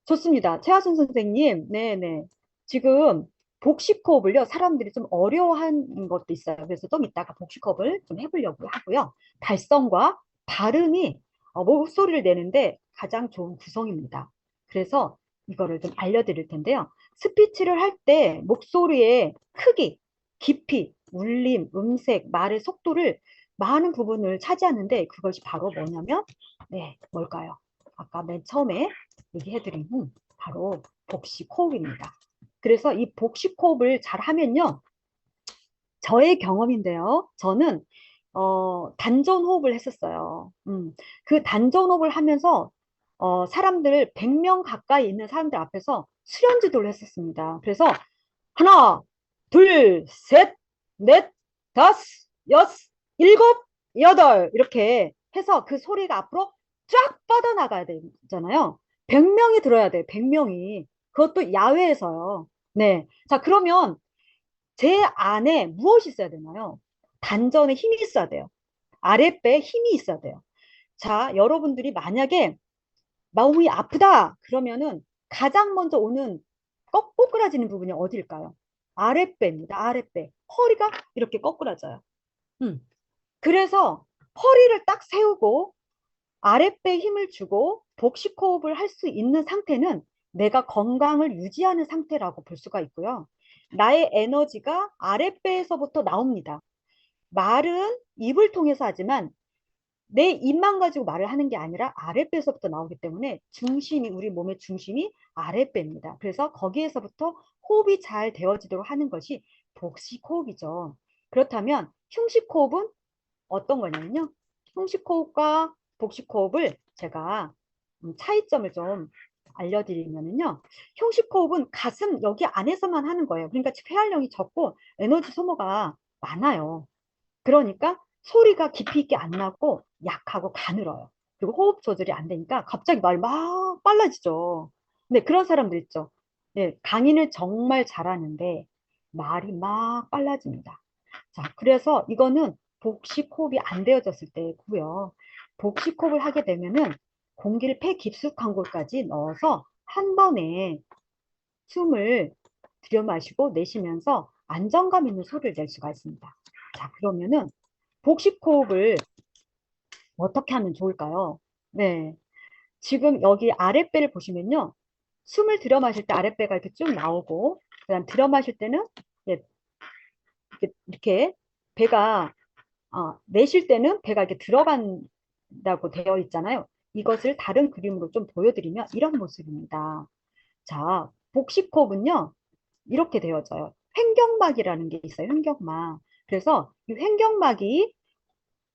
좋습니다. 최하순 선생님, 네네. 지금 복식호흡을요, 사람들이 좀 어려워하는 것도 있어요. 그래서 좀 이따가 복식호흡을 좀 해보려고 하고요. 발성과 발음이 목소리를 내는데 가장 좋은 구성입니다. 그래서 이거를 좀 알려드릴 텐데요. 스피치를 할 때 목소리의 크기, 깊이, 울림, 음색, 말의 속도를 많은 부분을 차지하는데 그것이 바로 뭐냐면 네, 뭘까요? 아까 맨 처음에 얘기해드린 바로 복식 호흡입니다. 그래서 이 복식 호흡을 잘 하면요. 저의 경험인데요. 저는 단전 호흡을 했었어요. 그 단전 호흡을 하면서 사람들 100명 가까이 있는 사람들 앞에서 수련지도를 했었습니다. 그래서 하나, 둘, 셋, 넷, 다섯, 여섯, 일곱, 여덟 이렇게 해서 그 소리가 앞으로 쫙 뻗어나가야 되잖아요. 100명이 들어야 돼요. 100명이. 그것도 야외에서요. 네. 자, 그러면 제 안에 무엇이 있어야 되나요? 단전에 힘이 있어야 돼요. 아랫배에 힘이 있어야 돼요. 자, 여러분들이 만약에 마음이 아프다 그러면은 가장 먼저 오는 꼬꾸라지는 부분이 어디일까요? 아랫배입니다. 아랫배. 허리가 이렇게 거꾸라져요. 그래서 허리를 딱 세우고 아랫배에 힘을 주고 복식 호흡을 할 수 있는 상태는 내가 건강을 유지하는 상태라고 볼 수가 있고요. 나의 에너지가 아랫배에서부터 나옵니다. 말은 입을 통해서 하지만 내 입만 가지고 말을 하는 게 아니라 아랫배에서부터 나오기 때문에 중심이, 우리 몸의 중심이 아랫배입니다. 그래서 거기에서부터 호흡이 잘 되어지도록 하는 것이 복식 호흡이죠. 그렇다면 흉식 호흡은 어떤 거냐면요. 흉식 호흡과 복식 호흡을 제가 차이점을 좀 알려드리면요. 흉식 호흡은 가슴 여기 안에서만 하는 거예요. 그러니까 폐활량이 적고 에너지 소모가 많아요. 그러니까 소리가 깊이 있게 안 나고 약하고 가늘어요. 그리고 호흡 조절이 안 되니까 갑자기 말이 막 빨라지죠. 네, 그런 사람들 있죠. 네, 강의는 정말 잘하는데 말이 막 빨라집니다. 자, 그래서 이거는 복식 호흡이 안 되어졌을 때고요. 복식 호흡을 하게 되면은 공기를 폐 깊숙한 곳까지 넣어서 한 번에 숨을 들여 마시고 내쉬면서 안정감 있는 소리를 낼 수가 있습니다. 자, 그러면은 복식호흡을 어떻게 하면 좋을까요? 네. 지금 여기 아랫배를 보시면요. 숨을 들여 마실 때 아랫배가 이렇게 쭉 나오고, 그다음 들여 마실 때는 이렇게 배가, 내쉴 때는 배가 이렇게 들어간다고 되어 있잖아요. 이것을 다른 그림으로 좀 보여드리면 이런 모습입니다. 자, 복식호흡은요, 이렇게 되어져요. 횡격막이라는 게 있어요. 횡격막. 그래서 이 횡격막이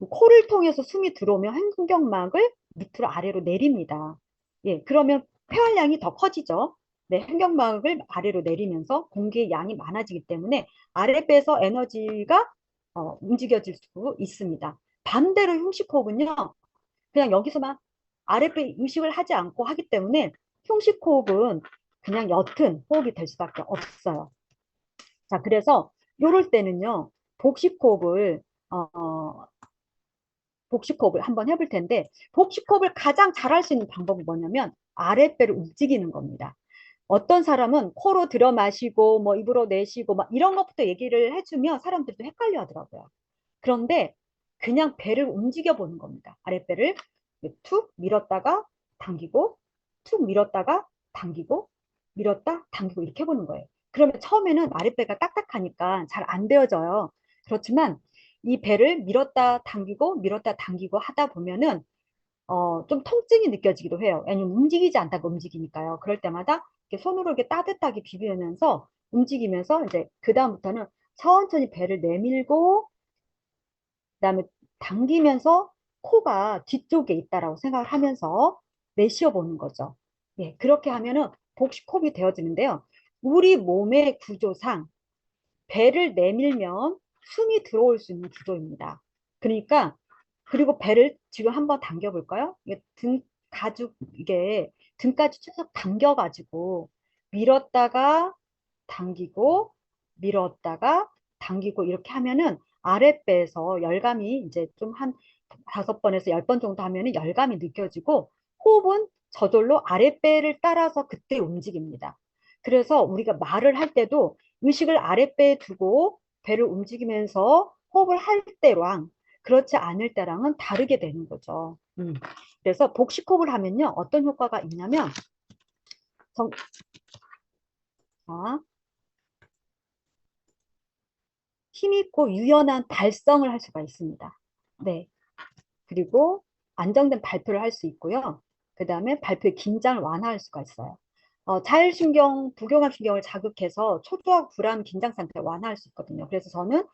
코를 통해서 숨이 들어오면 횡격막을 밑으로 아래로 내립니다. 예, 그러면 폐활량이 더 커지죠. 네, 횡격막을 아래로 내리면서 공기의 양이 많아지기 때문에 아랫배에서 에너지가 움직여질 수 있습니다. 반대로 흉식호흡은요, 그냥 여기서만 아랫배 의식을 하지 않고 하기 때문에 흉식호흡은 그냥 옅은 호흡이 될 수밖에 없어요. 자, 그래서 이럴 때는요, 복식호흡을 복식호흡을 한번 해볼 텐데, 복식호흡을 가장 잘할 수 있는 방법은 뭐냐면 아랫배를 움직이는 겁니다. 어떤 사람은 코로 들어 마시고 뭐 입으로 내쉬고 막 이런 것부터 얘기를 해주면 사람들도 헷갈려 하더라고요. 그런데 그냥 배를 움직여 보는 겁니다. 아랫배를 툭 밀었다가 당기고, 툭 밀었다가 당기고, 밀었다 당기고 이렇게 해보는 거예요. 그러면 처음에는 아랫배가 딱딱하니까 잘 안 되어져요. 그렇지만 이 배를 밀었다 당기고 하다 보면은 좀 통증이 느껴지기도 해요. 왜냐면 움직이지 않다가 움직이니까요. 그럴 때마다 이렇게 손으로 이렇게 따뜻하게 비비면서 움직이면서 이제 그 다음부터는 천천히 배를 내밀고 그다음에 당기면서 코가 뒤쪽에 있다라고 생각을 하면서 내쉬어 보는 거죠. 예, 그렇게 하면은 복식호흡이 되어지는데요. 우리 몸의 구조상 배를 내밀면 숨이 들어올 수 있는 구조입니다. 그러니까 그리고 배를 지금 한번 당겨 볼까요? 이게 이게 등까지 쭉 당겨 가지고 밀었다가 당기고 밀었다가 당기고 이렇게 하면은 아랫배에서 열감이 이제 좀 한 5번에서 10번 정도 하면은 열감이 느껴지고 호흡은 저절로 아랫배를 따라서 그때 움직입니다. 그래서 우리가 말을 할 때도 의식을 아랫배에 두고 배를 움직이면서 호흡을 할 때랑 그렇지 않을 때랑은 다르게 되는 거죠. 그래서 복식호흡을 하면요. 어떤 효과가 있냐면 힘있고 유연한 발성을 할 수가 있습니다. 네. 그리고 안정된 발표를 할 수 있고요. 그 다음에 발표의 긴장을 완화할 수가 있어요. 자율신경, 부교감신경을 자극해서 초조하고 불안, 긴장 상태를 완화할 수 있거든요. 그래서 저는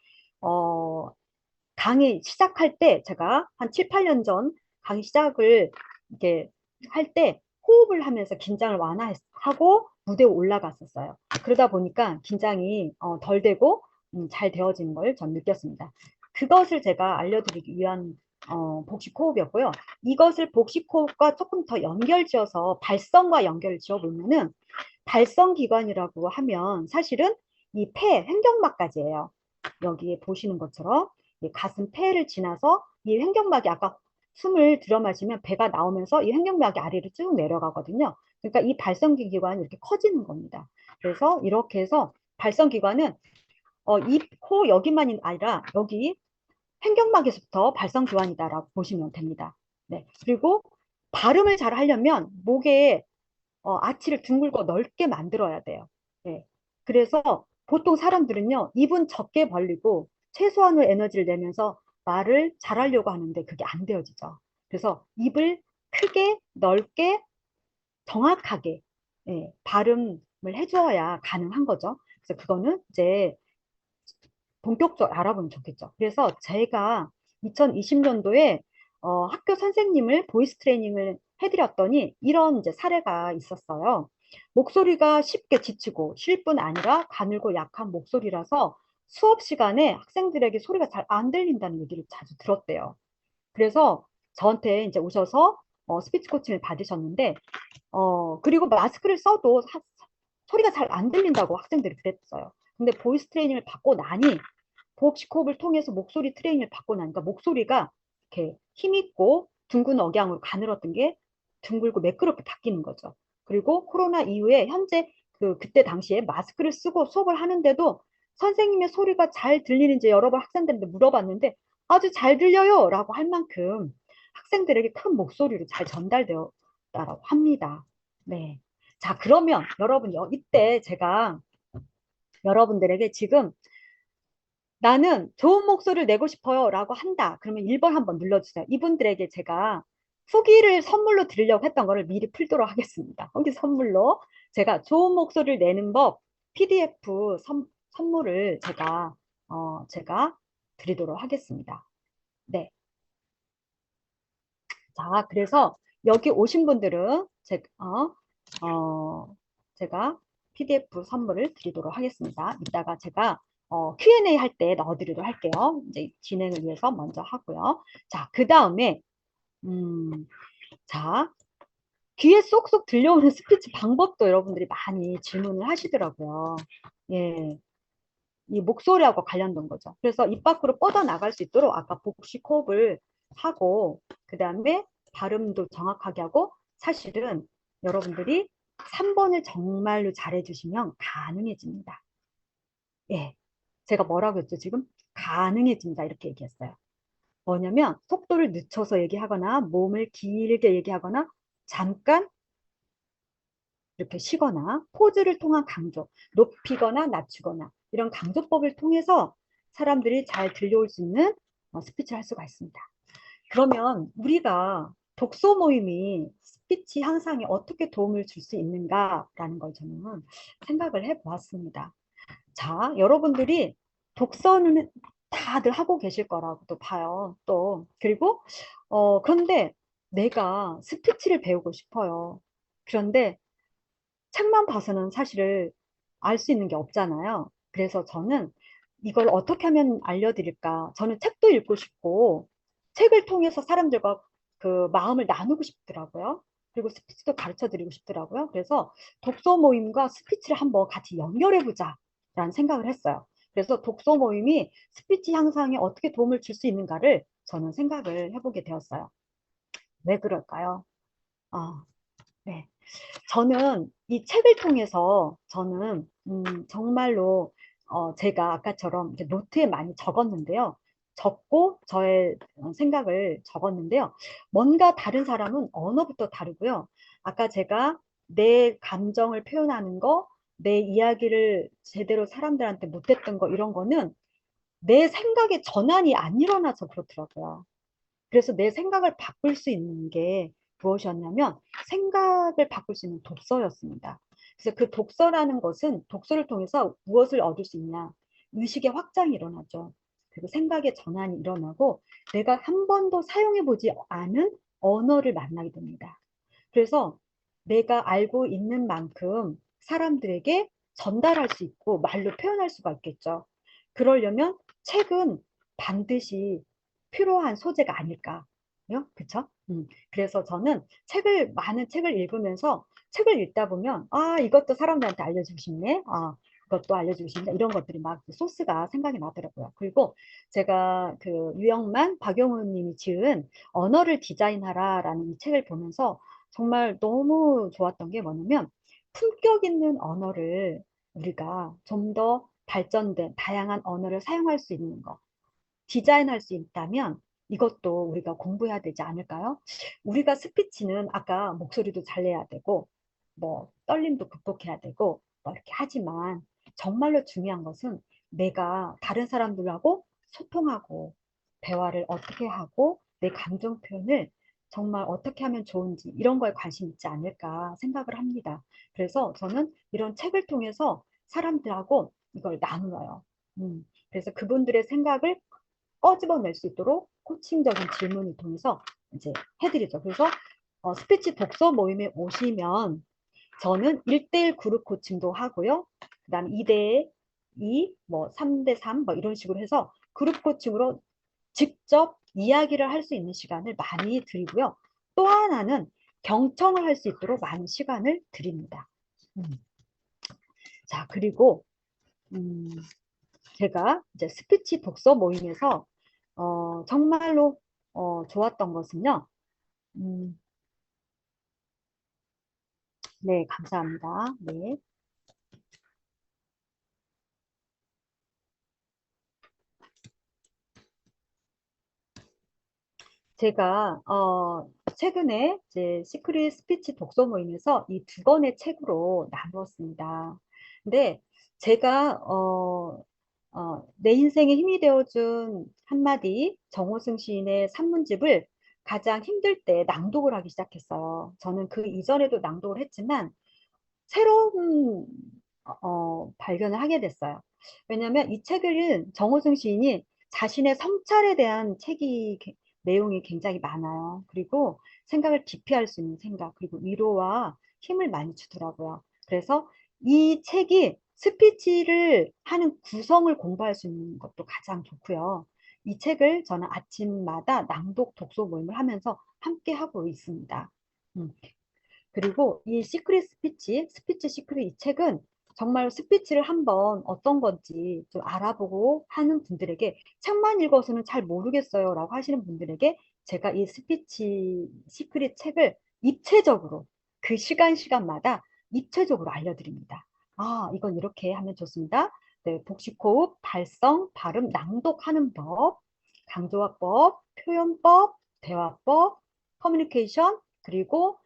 강의 시작할 때 제가 한 7, 8년 전 강의 시작을 이렇게 할 때 호흡을 하면서 긴장을 완화하고 무대에 올라갔었어요. 그러다 보니까 긴장이 덜 되고 잘 되어지는 걸 전 느꼈습니다. 그것을 제가 알려드리기 위한 복식호흡이었고요. 이것을 복식호흡과 조금 더 연결지어서 발성과 연결을 지어보면은 발성기관이라고 하면 사실은 이 폐, 횡격막까지예요. 여기에 보시는 것처럼 가슴 폐를 지나서 이 횡격막이 아까 숨을 들여 마시면 배가 나오면서 이 횡격막이 아래로 쭉 내려가거든요. 그러니까 이 발성기관이 이렇게 커지는 겁니다. 그래서 이렇게 해서 발성기관은 입, 코 여기만이 아니라 여기 횡격막에서부터 발성기관이다라고 보시면 됩니다. 네. 그리고 발음을 잘 하려면 목에 아치를 둥글고 넓게 만들어야 돼요. 네. 그래서 보통 사람들은요, 입은 적게 벌리고 최소한의 에너지를 내면서 말을 잘하려고 하는데 그게 안 되어지죠. 그래서 입을 크게, 넓게, 정확하게 발음을 해줘야 가능한 거죠. 그래서 그거는 이제 본격적으로 알아보면 좋겠죠. 그래서 제가 2020년도에 학교 선생님을 보이스 트레이닝을 해드렸더니 이런 이제 사례가 있었어요. 목소리가 쉽게 지치고 쉴 뿐 아니라 가늘고 약한 목소리라서 수업 시간에 학생들에게 소리가 잘 안 들린다는 얘기를 자주 들었대요. 그래서 저한테 이제 오셔서 스피치 코칭을 받으셨는데 그리고 마스크를 써도 소리가 잘 안 들린다고 학생들이 그랬어요. 근데 보이스 트레이닝을 받고 나니 복식호흡을 통해서 목소리 트레이닝을 받고 나니까 목소리가 이렇게 힘있고 둥근 억양으로 가늘었던 게 둥글고 매끄럽게 바뀌는 거죠. 그리고 코로나 이후에 현재 그때 당시에 마스크를 쓰고 수업을 하는데도 선생님의 소리가 잘 들리는지 여러 번 학생들한테 물어봤는데 아주 잘 들려요 라고 할 만큼 학생들에게 큰 목소리로 잘 전달되었다고 합니다. 네. 자, 그러면 여러분, 이때 제가 여러분들에게 지금 나는 좋은 목소리를 내고 싶어요 라고 한다. 그러면 1번 한번 눌러주세요. 이분들에게 제가 후기를 선물로 드리려고 했던 거를 미리 풀도록 하겠습니다. 후기 선물로 제가 좋은 목소리를 내는 법 PDF 선물을 제가 드리도록 하겠습니다. 네. 자, 그래서 여기 오신 분들은 제가 PDF 선물을 드리도록 하겠습니다. 이따가 제가 Q&A 할 때 넣어드리도록 할게요. 이제 진행을 위해서 먼저 하고요. 자, 그 다음에 자, 귀에 쏙쏙 들려오는 스피치 방법도 여러분들이 많이 질문을 하시더라고요. 예, 이 목소리하고 관련된 거죠. 그래서 입 밖으로 뻗어나갈 수 있도록 아까 복식 호흡을 하고 그 다음에 발음도 정확하게 하고 사실은 여러분들이 3번을 정말로 잘해주시면 가능해집니다. 예, 제가 뭐라고 했죠 지금? 가능해진다 이렇게 얘기했어요. 뭐냐면 속도를 늦춰서 얘기하거나 몸을 길게 얘기하거나 잠깐 이렇게 쉬거나 포즈를 통한 강조, 높이거나 낮추거나 이런 강조법을 통해서 사람들이 잘 들려올 수 있는 스피치를 할 수가 있습니다. 그러면 우리가 독서 모임이 스피치 향상에 어떻게 도움을 줄 수 있는가라는 걸 저는 생각을 해보았습니다. 자, 여러분들이 독서는 다들 하고 계실 거라고도 봐요. 또 그리고 그런데 내가 스피치를 배우고 싶어요. 그런데 책만 봐서는 사실 알 수 있는 게 없잖아요. 그래서 저는 이걸 어떻게 하면 알려드릴까? 저는 책도 읽고 싶고 책을 통해서 사람들과 그 마음을 나누고 싶더라고요. 그리고 스피치도 가르쳐 드리고 싶더라고요. 그래서 독서 모임과 스피치를 한번 같이 연결해 보자 라는 생각을 했어요. 그래서 독서 모임이 스피치 향상에 어떻게 도움을 줄 수 있는가를 저는 생각을 해보게 되었어요. 왜 그럴까요? 네. 저는 이 책을 통해서 저는 정말로 제가 아까처럼 이렇게 노트에 많이 적었는데요. 적고 저의 생각을 적었는데요. 뭔가 다른 사람은 언어부터 다르고요. 아까 제가 내 감정을 표현하는 거, 내 이야기를 제대로 사람들한테 못했던 거 이런 거는 내 생각의 전환이 안 일어나서 그렇더라고요. 그래서 내 생각을 바꿀 수 있는 게 무엇이었냐면 생각을 바꿀 수 있는 독서였습니다. 그래서 그 독서라는 것은 독서를 통해서 무엇을 얻을 수 있냐? 의식의 확장이 일어나죠. 그리고 생각의 전환이 일어나고 내가 한 번도 사용해 보지 않은 언어를 만나게 됩니다. 그래서 내가 알고 있는 만큼 사람들에게 전달할 수 있고 말로 표현할 수가 있겠죠. 그러려면 책은 반드시 필요한 소재가 아닐까요? 그쵸? 그래서 저는 많은 책을 읽으면서 책을 읽다 보면, 이것도 사람들한테 알려주고 싶네. 그것도 알려주고 싶네. 이런 것들이 막 소스가 생각이 나더라고요. 그리고 제가 그 유영만, 박용훈 님이 지은 언어를 디자인하라라는 이 책을 보면서 정말 너무 좋았던 게 뭐냐면, 품격 있는 언어를 우리가 좀 더 발전된 다양한 언어를 사용할 수 있는 거. 디자인할 수 있다면 이것도 우리가 공부해야 되지 않을까요? 우리가 스피치는 아까 목소리도 잘 내야 되고 뭐 떨림도 극복해야 되고 뭐 이렇게 하지만 정말로 중요한 것은 내가 다른 사람들하고 소통하고 대화를 어떻게 하고 내 감정 표현을 정말 어떻게 하면 좋은지 이런 거에 관심 있지 않을까 생각을 합니다. 그래서 저는 이런 책을 통해서 사람들하고 이걸 나누어요. 그래서 그분들의 생각을 꺼집어낼 수 있도록 코칭적인 질문을 통해서 이제 해드리죠. 그래서 스피치 독서 모임에 오시면 저는 1대1 그룹 코칭도 하고요. 그 다음에 2대2, 뭐 3대3 뭐 이런 식으로 해서 그룹 코칭으로 직접 이야기를 할 수 있는 시간을 많이 드리고요. 또 하나는 경청을 할 수 있도록 많은 시간을 드립니다. 자, 그리고 제가 이제 스피치 독서 모임에서 정말로 좋았던 것은요. 네, 감사합니다. 네. 제가 최근에 이제 시크릿 스피치 독서 모임에서 이 두 권의 책으로 나누었습니다. 근데 제가 내 인생에 힘이 되어준 한마디 정호승 시인의 산문집을 가장 힘들 때 낭독을 하기 시작했어요. 저는 그 이전에도 낭독을 했지만 새로운 발견을 하게 됐어요. 왜냐하면 이 책을 정호승 시인이 자신의 성찰에 대한 내용이 굉장히 많아요. 그리고 생각을 깊이 할 수 있는 생각, 그리고 위로와 힘을 많이 주더라고요. 그래서 이 책이 스피치를 하는 구성을 공부할 수 있는 것도 가장 좋고요. 이 책을 저는 아침마다 낭독 독서 모임을 하면서 함께 하고 있습니다. 그리고 이 시크릿 스피치 시크릿 이 책은 정말 스피치를 한번 어떤 건지 좀 알아보고 하는 분들에게 책만 읽어서는 잘 모르겠어요 라고 하시는 분들에게 제가 이 스피치 시크릿 책을 입체적으로 그 시간마다 입체적으로 알려드립니다. 아, 이건 이렇게 하면 좋습니다. 네, 복식호흡, 발성, 발음, 낭독하는 법, 강조화법, 표현법, 대화법, 커뮤니케이션, 그리고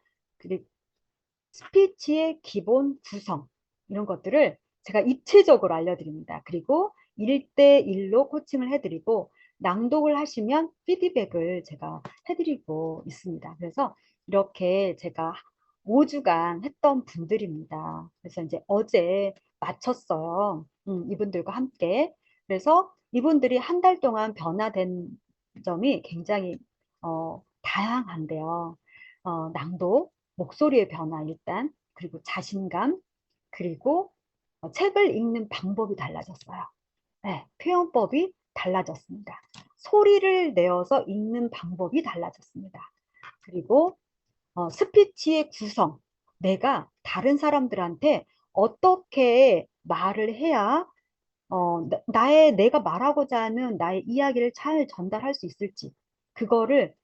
스피치의 기본 구성 이런 것들을 제가 입체적으로 알려드립니다. 그리고 1대1로 코칭을 해드리고 낭독을 하시면 피드백을 제가 해드리고 있습니다. 그래서 이렇게 제가 5주간 했던 분들입니다. 그래서 이제 어제 마쳤어요. 이분들과 함께. 그래서 이분들이 한 달 동안 변화된 점이 굉장히 다양한데요. 낭독, 목소리의 변화 일단, 그리고 자신감, 그리고 책을 읽는 방법이 달라졌어요. 네, 표현법이 달라졌습니다. 소리를 내어서 읽는 방법이 달라졌습니다. 그리고 스피치의 구성, 내가 다른 사람들한테 어떻게 말을 해야 내가 말하고자 하는 나의 이야기를 잘 전달할 수 있을지 그거를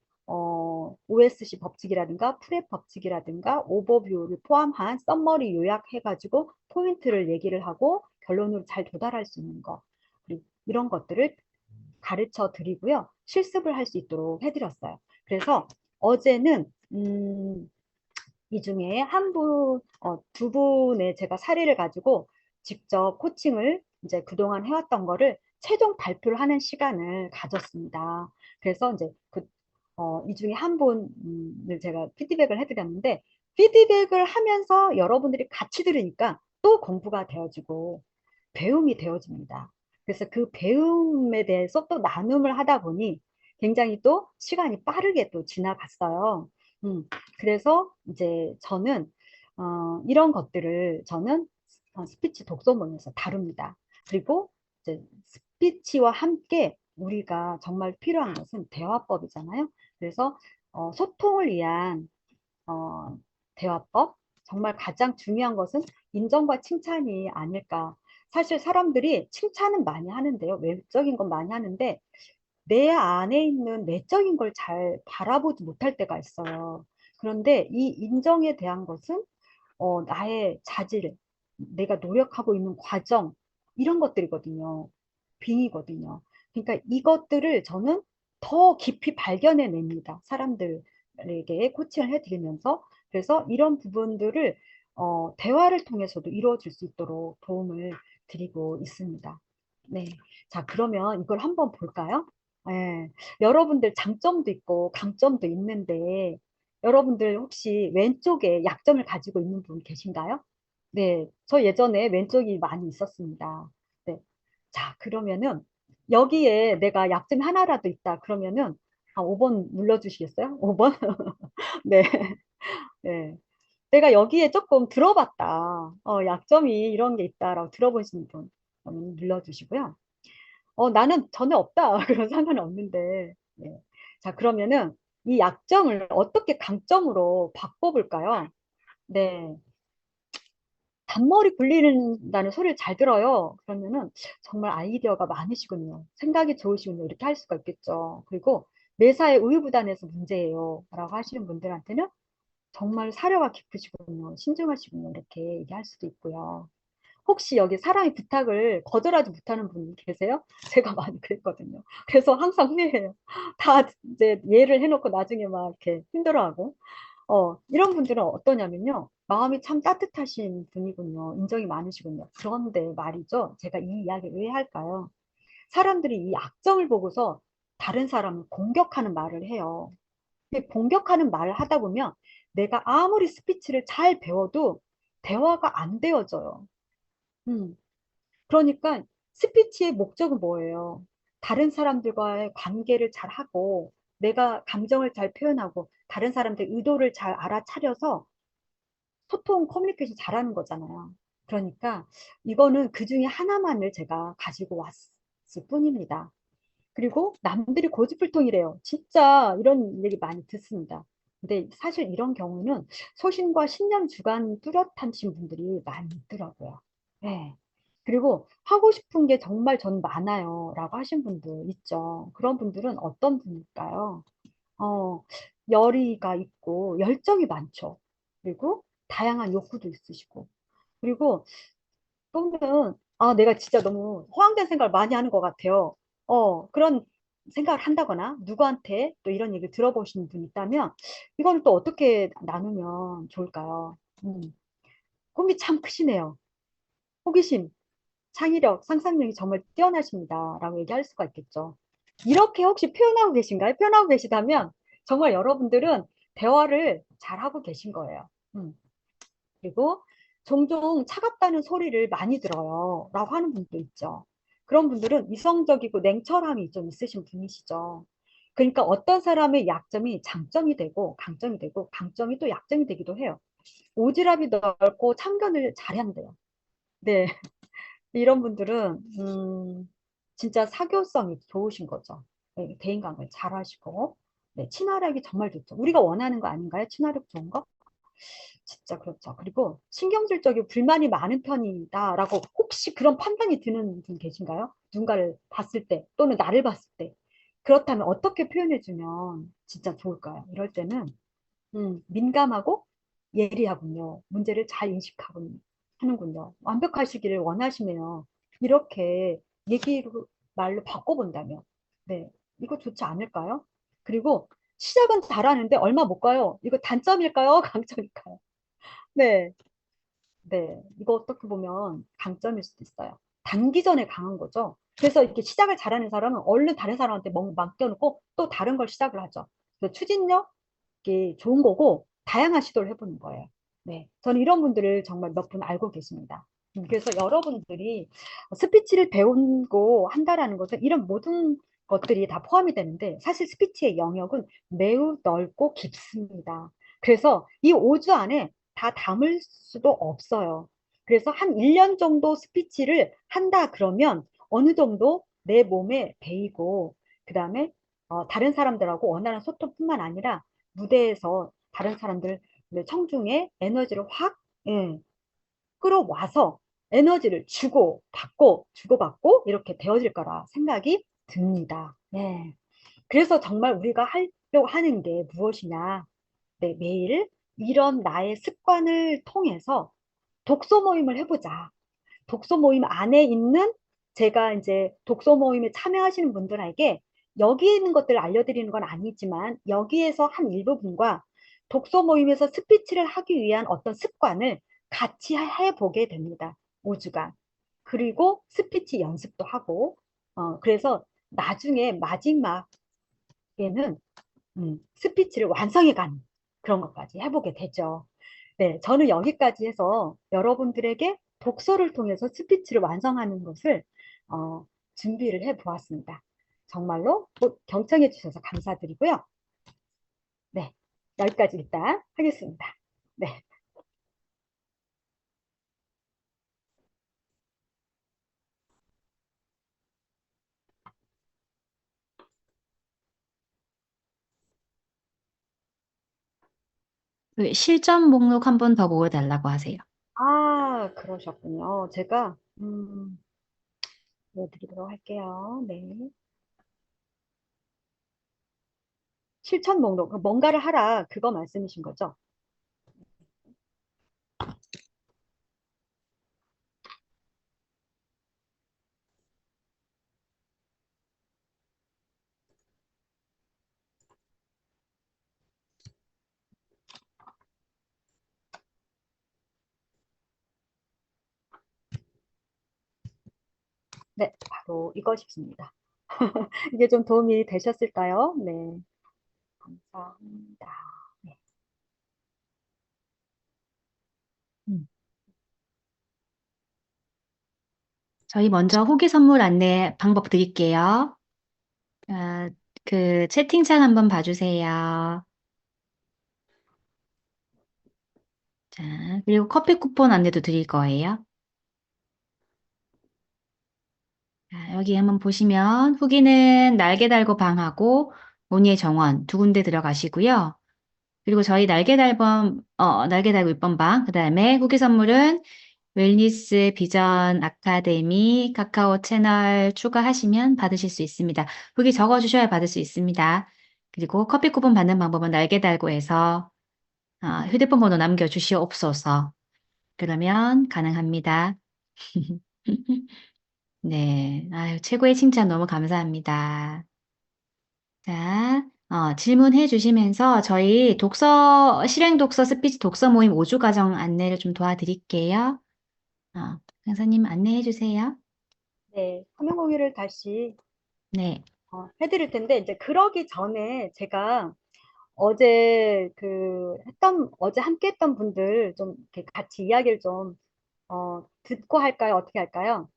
OSC 법칙이라든가 프랩 법칙이라든가 오버뷰를 포함한 썸머리 요약해가지고 포인트를 얘기를 하고 결론으로 잘 도달할 수 있는 거 그리고 이런 것들을 가르쳐 드리고요. 실습을 할 수 있도록 해드렸어요. 그래서 어제는 이 중에 두 분의 제가 사례를 가지고 직접 코칭을 이제 그동안 해왔던 거를 최종 발표를 하는 시간을 가졌습니다. 그래서 이제 이 중에 한 분을 제가 피드백을 해드렸는데, 피드백을 하면서 여러분들이 같이 들으니까 또 공부가 되어지고, 배움이 되어집니다. 그래서 그 배움에 대해서 또 나눔을 하다 보니 굉장히 또 시간이 빠르게 또 지나갔어요. 그래서 이제 저는 이런 것들을 저는 스피치 독서 모임에서 다룹니다. 그리고 이제 스피치와 함께 우리가 정말 필요한 것은 대화법이잖아요. 그래서 소통을 위한 대화법, 정말 가장 중요한 것은 인정과 칭찬이 아닐까. 사실 사람들이 칭찬은 많이 하는데요. 외적인 건 많이 하는데 내 안에 있는 내적인 걸 잘 바라보지 못할 때가 있어요. 그런데 이 인정에 대한 것은 나의 자질, 내가 노력하고 있는 과정, 이런 것들이거든요. 빙이거든요. 그러니까 이것들을 저는 더 깊이 발견해냅니다. 사람들에게 코칭을 해드리면서. 그래서 이런 부분들을 대화를 통해서도 이루어질 수 있도록 도움을 드리고 있습니다. 네. 자, 그러면 이걸 한번 볼까요? 네. 여러분들 장점도 있고 강점도 있는데 여러분들 혹시 왼쪽에 약점을 가지고 있는 분 계신가요? 네, 저 예전에 왼쪽이 많이 있었습니다. 네. 자, 그러면은 여기에 내가 약점이 하나라도 있다. 그러면은 5번 눌러주시겠어요? 5번? 네. 네. 내가 여기에 조금 들어봤다. 약점이 이런 게 있다라고 들어보신 분 눌러주시고요. 나는 전혀 없다. 그런 상관은 없는데. 네. 자, 그러면은 이 약점을 어떻게 강점으로 바꿔볼까요? 네. 잔머리 굴리는다는 소리를 잘 들어요. 그러면은 정말 아이디어가 많으시군요. 생각이 좋으시군요. 이렇게 할 수가 있겠죠. 그리고 매사에 우유부단해서 문제예요. 라고 하시는 분들한테는 정말 사려가 깊으시군요. 신중하시군요. 이렇게 얘기할 수도 있고요. 혹시 여기 사람의 부탁을 거절하지 못하는 분 계세요? 제가 많이 그랬거든요. 그래서 항상 후회해요. 다 이제 예를 해놓고 나중에 막 이렇게 힘들어하고. 이런 분들은 어떠냐면요. 마음이 참 따뜻하신 분이군요. 인정이 많으시군요. 그런데 말이죠. 제가 이 이야기를 왜 할까요? 사람들이 이 악정을 보고서 다른 사람을 공격하는 말을 해요. 근데 공격하는 말을 하다 보면 내가 아무리 스피치를 잘 배워도 대화가 안 되어져요. 음. 그러니까 스피치의 목적은 뭐예요? 다른 사람들과의 관계를 잘 하고 내가 감정을 잘 표현하고 다른 사람들 의도를 잘 알아차려서 소통, 커뮤니케이션 잘하는 거잖아요. 그러니까 이거는 그 중에 하나만을 제가 가지고 왔을 뿐입니다. 그리고 남들이 고집불통이래요. 진짜 이런 얘기 많이 듣습니다. 근데 사실 이런 경우는 소신과 신념 주관 뚜렷하신 분들이 많이 있더라고요. 네. 그리고 하고 싶은 게 정말 전 많아요. 라고 하신 분들 있죠. 그런 분들은 어떤 분일까요? 어, 열의가 있고 열정이 많죠. 그리고 다양한 욕구도 있으시고. 그리고 또는 내가 진짜 너무 허황된 생각을 많이 하는 것 같아요. 그런 생각을 한다거나 누구한테 또 이런 얘기를 들어보신 분 있다면 이거는 또 어떻게 나누면 좋을까요? 꿈이 참 크시네요. 호기심, 창의력, 상상력이 정말 뛰어나십니다. 라고 얘기할 수가 있겠죠. 이렇게 혹시 표현하고 계신가요? 표현하고 계시다면 정말 여러분들은 대화를 잘하고 계신 거예요. 음. 그리고 종종 차갑다는 소리를 많이 들어요. 라고 하는 분도 있죠. 그런 분들은 이성적이고 냉철함이 좀 있으신 분이시죠. 그러니까 어떤 사람의 약점이 장점이 되고 강점이 되고 강점이 또 약점이 되기도 해요. 오지랖이 넓고 참견을 잘한대요. 네. 이런 분들은 진짜 사교성이 좋으신 거죠. 네, 대인관계 잘하시고 네, 친화력이 정말 좋죠. 우리가 원하는 거 아닌가요? 친화력 좋은 거? 진짜 그렇죠. 그리고 신경질적이고 불만이 많은 편이다라고 혹시 그런 판단이 드는 분 계신가요? 누군가를 봤을 때 또는 나를 봤을 때 그렇다면 어떻게 표현해주면 진짜 좋을까요? 이럴 때는 민감하고 예리하군요. 문제를 잘 인식하고 하는군요. 완벽하시기를 원하시네요. 이렇게 얘기로 말로 바꿔본다면 네, 이거 좋지 않을까요? 그리고 시작은 잘하는데 얼마 못 가요. 이거 단점일까요? 강점일까요? 네, 네. 이거 어떻게 보면 강점일 수도 있어요. 단기전에 강한 거죠. 그래서 이렇게 시작을 잘하는 사람은 얼른 다른 사람한테 맡겨놓고 또 다른 걸 시작을 하죠. 그래서 추진력이 좋은 거고 다양한 시도를 해보는 거예요. 네. 저는 이런 분들을 정말 몇 분 알고 계십니다. 그래서 여러분들이 스피치를 배우고 한다라는 것은 이런 모든 것들이 다 포함이 되는데 사실 스피치의 영역은 매우 넓고 깊습니다. 그래서 이 5주 안에 다 담을 수도 없어요. 그래서 한 1년 정도 스피치를 한다 그러면 어느 정도 내 몸에 배이고 그다음에 다른 사람들하고 원활한 소통뿐만 아니라 무대에서 다른 사람들 청중의 에너지를 확 예, 끌어와서 에너지를 주고받고 이렇게 되어질 거라 생각이 듭니다. 네. 그래서 정말 우리가 하려고 하는 게 무엇이냐? 네, 매일 이런 나의 습관을 통해서 독서 모임을 해보자. 독서 모임 안에 있는 제가 이제 독서 모임에 참여하시는 분들에게 여기 있는 것들을 알려드리는 건 아니지만 여기에서 한 일부분과 독서 모임에서 스피치를 하기 위한 어떤 습관을 같이 해보게 됩니다. 5주간. 그리고 스피치 연습도 하고, 그래서 나중에 마지막에는 스피치를 완성해가는 그런 것까지 해보게 되죠. 네, 저는 여기까지 해서 여러분들에게 독서를 통해서 스피치를 완성하는 것을 준비를 해 보았습니다. 정말로 경청해 주셔서 감사드리고요. 네, 여기까지 일단 하겠습니다. 네. 그 실전 목록 한 번 더 보여달라고 하세요. 아, 그러셨군요. 제가 보여드리도록 할게요. 네. 실천 목록, 뭔가를 하라 그거 말씀이신 거죠? 네, 바로 이것입니다. 이게 좀 도움이 되셨을까요? 네, 감사합니다. 네. 저희 먼저 후기 선물 안내 방법 드릴게요. 그 채팅창 한번 봐주세요. 자, 그리고 커피 쿠폰 안내도 드릴 거예요. 자, 여기 한번 보시면 후기는 날개 달고 방하고 온니의 정원 두 군데 들어가시고요. 그리고 저희 날개 달고 6번 방, 그 다음에 후기 선물은 웰니스 비전 아카데미 카카오 채널 추가하시면 받으실 수 있습니다. 후기 적어주셔야 받을 수 있습니다. 그리고 커피 쿠폰 받는 방법은 날개 달고 해서 휴대폰 번호 남겨주시옵소서. 그러면 가능합니다. 네, 아유, 최고의 칭찬 너무 감사합니다. 자, 질문해 주시면서 저희 실행 독서 스피치 독서 모임 5주 과정 안내를 좀 도와드릴게요. 강사님 안내해 주세요. 네, 화면 공유를 다시 네. 해드릴 텐데, 이제 그러기 전에 제가 어제 함께 했던 분들 좀 이렇게 같이 이야기를 좀, 듣고 할까요? 어떻게 할까요?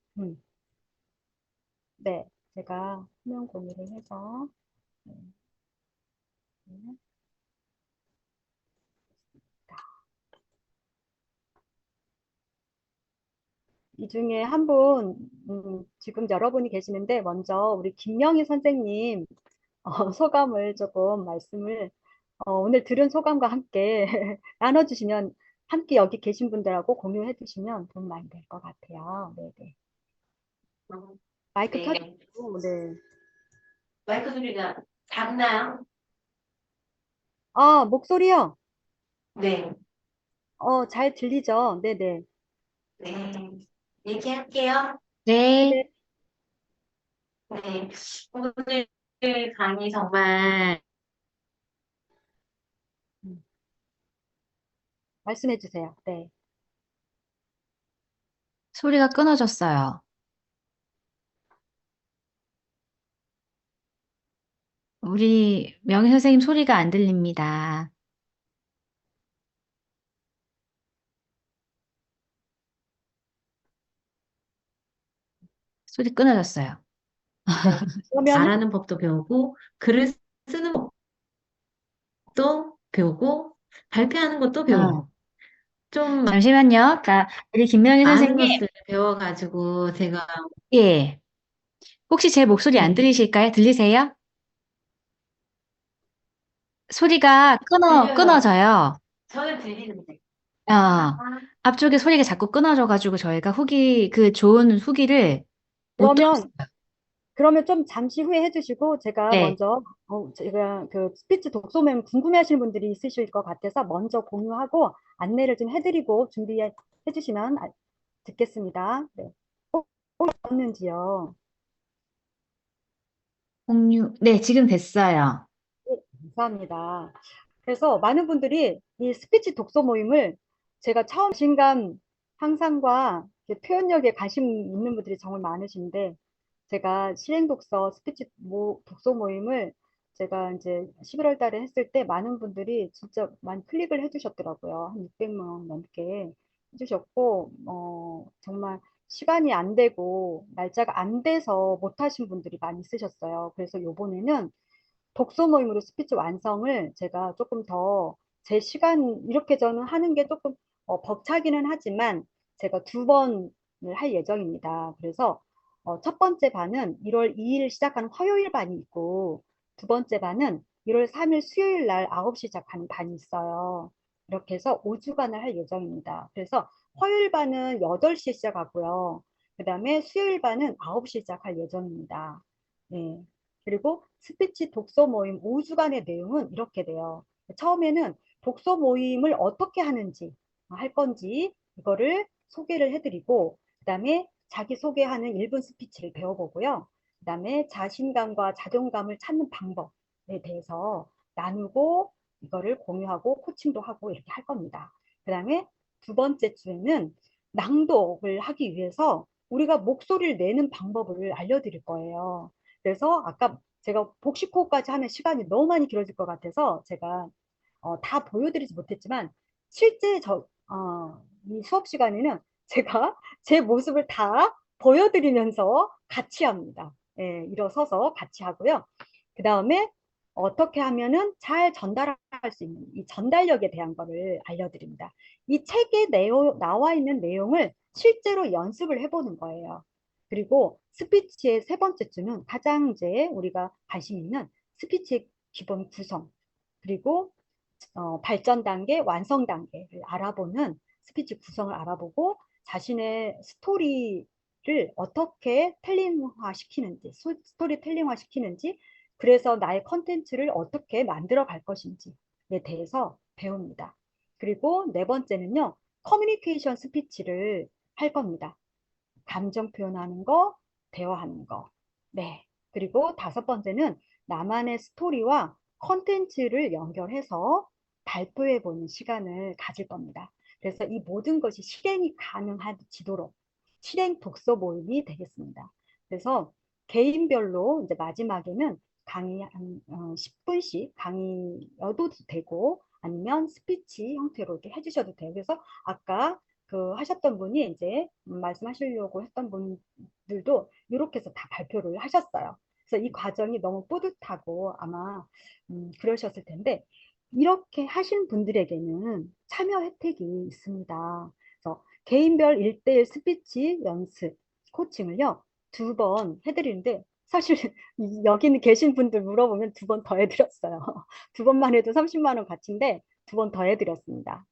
네, 제가 화면 공유를 해서, 네. 네. 이 중에 한 분, 지금 여러분이 계시는데, 먼저 우리 김명희 선생님, 소감을 조금 오늘 들은 소감과 함께 나눠주시면, 함께 여기 계신 분들하고 공유해 주시면 도움 많이 될 것 같아요. 네네. 마이크 네. 켜주시고, 네. 마이크 소리가 작나요? 목소리요? 네. 잘 들리죠? 네네. 네. 얘기할게요. 네. 네. 오늘 강의 정말 말씀해 주세요. 네. 소리가 끊어졌어요. 우리 명희 선생님 소리가 안 들립니다. 소리 끊어졌어요. 그러면 말하는 법도 배우고 글을 쓰는 법도 배우고 발표하는 것도 배우고 좀 잠시만요. 우리 김명희 많은 선생님, 것을 배워가지고 제가 예. 혹시 제 목소리 안 네. 들리실까요? 들리세요? 소리가 들려요. 끊어져요. 저는 들리는데. 앞쪽에 소리가 자꾸 끊어져가지고 저희가 좋은 후기를 못 그러면 들었어요. 그러면 좀 잠시 후에 해주시고 제가 네. 먼저 제가 그 스피치 독서 모임 궁금해하시는 분들이 있으실 것 같아서 먼저 공유하고 안내를 좀 해드리고 준비해 주시면 듣겠습니다. 네. 없는지요? 네, 지금 됐어요. 네, 감사합니다. 그래서 많은 분들이 이 스피치 독서 모임을 제가 처음 자신감 향상과 이렇게 표현력에 관심 있는 분들이 정말 많으신데 제가 실행 독서 스피치 독서 모임을 제가 이제 11월 달에 했을 때 많은 분들이 진짜 많이 클릭을 해주셨더라고요. 한 600명 넘게 해주셨고, 정말 시간이 안 되고 날짜가 안 돼서 못 하신 분들이 많이 있으셨어요. 그래서 요번에는 독서 모임으로 스피치 완성을 제가 조금 더 제 시간 이렇게 저는 하는 게 조금 벅차기는 하지만 제가 2번을 할 예정입니다. 그래서 첫 번째 반은 1월 2일 시작하는 화요일 반이 있고 두 번째 반은 1월 3일 수요일 날 9시 시작하는 반이 있어요. 이렇게 해서 5주간을 할 예정입니다. 그래서 화요일 반은 8시에 시작하고요. 그 다음에 수요일 반은 9시 시작할 예정입니다. 네. 그리고 스피치 독서 모임 5주간의 내용은 이렇게 돼요. 처음에는 독서 모임을 어떻게 하는지 할 건지 이거를 소개를 해드리고 그다음에 자기소개하는 1분 스피치를 배워보고요. 그다음에 자신감과 자존감을 찾는 방법에 대해서 나누고 이거를 공유하고 코칭도 하고 이렇게 할 겁니다. 그다음에 두 번째 주에는 낭독을 하기 위해서 우리가 목소리를 내는 방법을 알려드릴 거예요. 그래서 아까 제가 복식호흡까지 하면 시간이 너무 많이 길어질 것 같아서 제가 다 보여드리지 못했지만 실제 이 수업 시간에는 제가 제 모습을 다 보여드리면서 같이 합니다. 예, 일어서서 같이 하고요. 그 다음에 어떻게 하면은 잘 전달할 수 있는 이 전달력에 대한 거를 알려드립니다. 이 책에 나와 있는 내용을 실제로 연습을 해보는 거예요. 그리고 스피치의 세 번째 주는 가장 이제 우리가 관심 있는 스피치의 기본 구성, 그리고 발전 단계, 완성 단계를 알아보는 스피치 구성을 알아보고 자신의 스토리를 어떻게 텔링화 시키는지, 스토리 텔링화 시키는지, 그래서 나의 컨텐츠를 어떻게 만들어 갈 것인지에 대해서 배웁니다. 그리고 네 번째는요, 커뮤니케이션 스피치를 할 겁니다. 감정 표현하는 거, 대화하는 거. 네. 그리고 다섯 번째는 나만의 스토리와 컨텐츠를 연결해서 발표해 보는 시간을 가질 겁니다. 그래서 이 모든 것이 실행이 가능하지도록 실행 독서 모임이 되겠습니다. 그래서 개인별로 이제 마지막에는 강의 한 10분씩 강의여도 되고 아니면 스피치 형태로 이렇게 해주셔도 돼요. 그래서 아까 그 하셨던 분이 이제 말씀하시려고 했던 분들도 이렇게 해서 다 발표를 하셨어요. 그래서 이 과정이 너무 뿌듯하고 아마 그러셨을 텐데 이렇게 하신 분들에게는 참여 혜택이 있습니다. 그래서 개인별 1대1 스피치 연습 코칭을요 2번 해드리는데 사실 여기 계신 분들 물어보면 2번 더 해드렸어요. 2번만 해도 30만 원 가치인데 2번 더 해드렸습니다.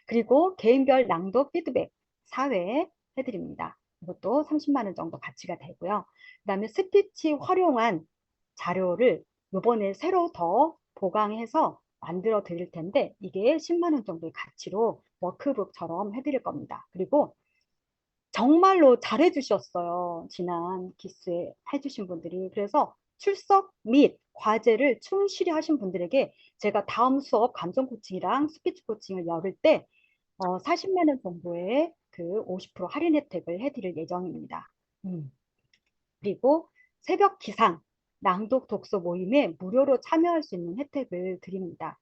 그리고 개인별 낭독 피드백 4회 해드립니다. 이것도 30만 원 정도 가치가 되고요. 그 다음에 스피치 활용한 자료를 이번에 새로 더 보강해서 만들어 드릴 텐데 이게 10만 원 정도의 가치로 워크북처럼 해드릴 겁니다. 그리고 정말로 잘해 주셨어요. 지난 기수에 해주신 분들이. 그래서 출석 및 과제를 충실히 하신 분들에게 제가 다음 수업 감정 코칭이랑 스피치 코칭을 열을 때 40만 원 정도의 그 50% 할인 혜택을 해드릴 예정입니다. 그리고 새벽 기상 낭독 독서 모임에 무료로 참여할 수 있는 혜택을 드립니다.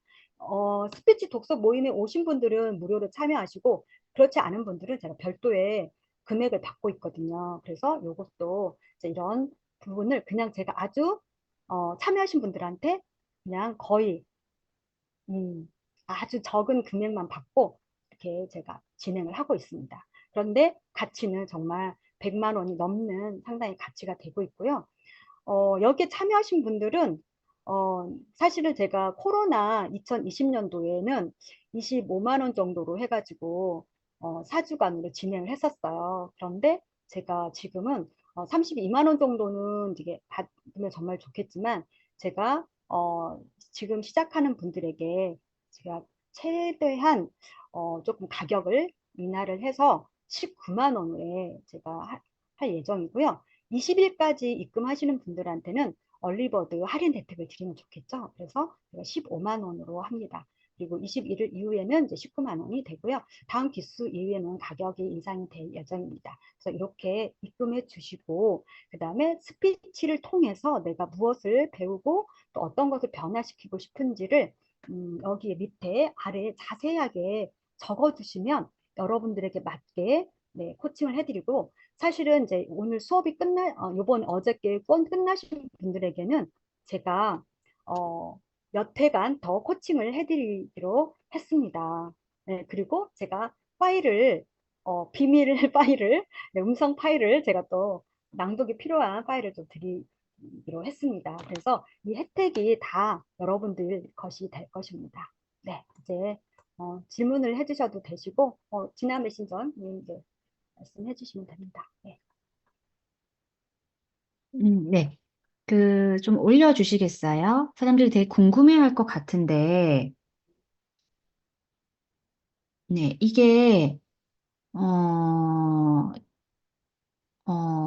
스피치 독서 모임에 오신 분들은 무료로 참여하시고 그렇지 않은 분들은 제가 별도의 금액을 받고 있거든요. 그래서 이것도 이런 부분을 그냥 제가 아주 참여하신 분들한테 그냥 거의 아주 적은 금액만 받고 이렇게 제가 진행을 하고 있습니다. 그런데 가치는 정말 100만 원이 넘는 상당히 가치가 되고 있고요. 여기에 참여하신 분들은 사실은 제가 코로나 2020년도에는 25만 원 정도로 해가지고 4주간으로 진행을 했었어요. 그런데 제가 지금은 32만 원 정도는 이게 받으면 정말 좋겠지만 제가 지금 시작하는 분들에게 제가 최대한 조금 가격을 인하를 해서 19만 원에 제가 할 예정이고요. 20일까지 입금하시는 분들한테는 얼리버드 할인 혜택을 드리면 좋겠죠. 그래서 제가 15만 원으로 합니다. 그리고 21일 이후에는 이제 19만 원이 되고요. 다음 기수 이후에는 가격이 인상이 될 예정입니다. 그래서 이렇게 입금해 주시고 그 다음에 스피치를 통해서 내가 무엇을 배우고 또 어떤 것을 변화시키고 싶은지를 여기 밑에 아래에 자세하게 적어주시면 여러분들에게 맞게 네, 코칭을 해드리고 사실은 이제 오늘 수업이 요번 어저께 끝나신 분들에게는 제가 몇 회간 더 코칭을 해드리기로 했습니다. 네, 그리고 제가 파일을 비밀 파일을 네, 음성 파일을 제가 또 낭독이 필요한 파일을 좀 드리기로 했습니다. 그래서 이 혜택이 다 여러분들 것이 될 것입니다. 네, 이제 질문을 해주셔도 되시고 진화 메신저님 이제 말씀해 주시면 됩니다. 네. 네. 좀 올려주시겠어요? 사람들이 되게 궁금해할 것 같은데, 네, 이게, 어,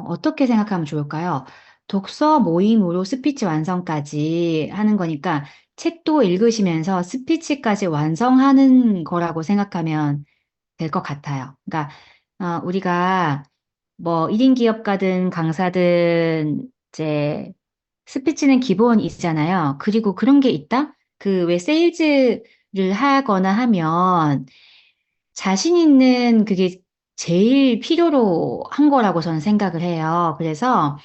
어떻게 생각하면 좋을까요? 독서 모임으로 스피치 완성까지 하는 거니까 책도 읽으시면서 스피치까지 완성하는 거라고 생각하면 될 것 같아요. 그러니까, 우리가 뭐 1인 기업가든 강사든 이제 스피치는 기본 있잖아요. 그리고 그런 게 있다? 그 왜 세일즈를 하거나 하면 자신 있는 그게 제일 필요로 한 거라고 저는 생각을 해요. 그래서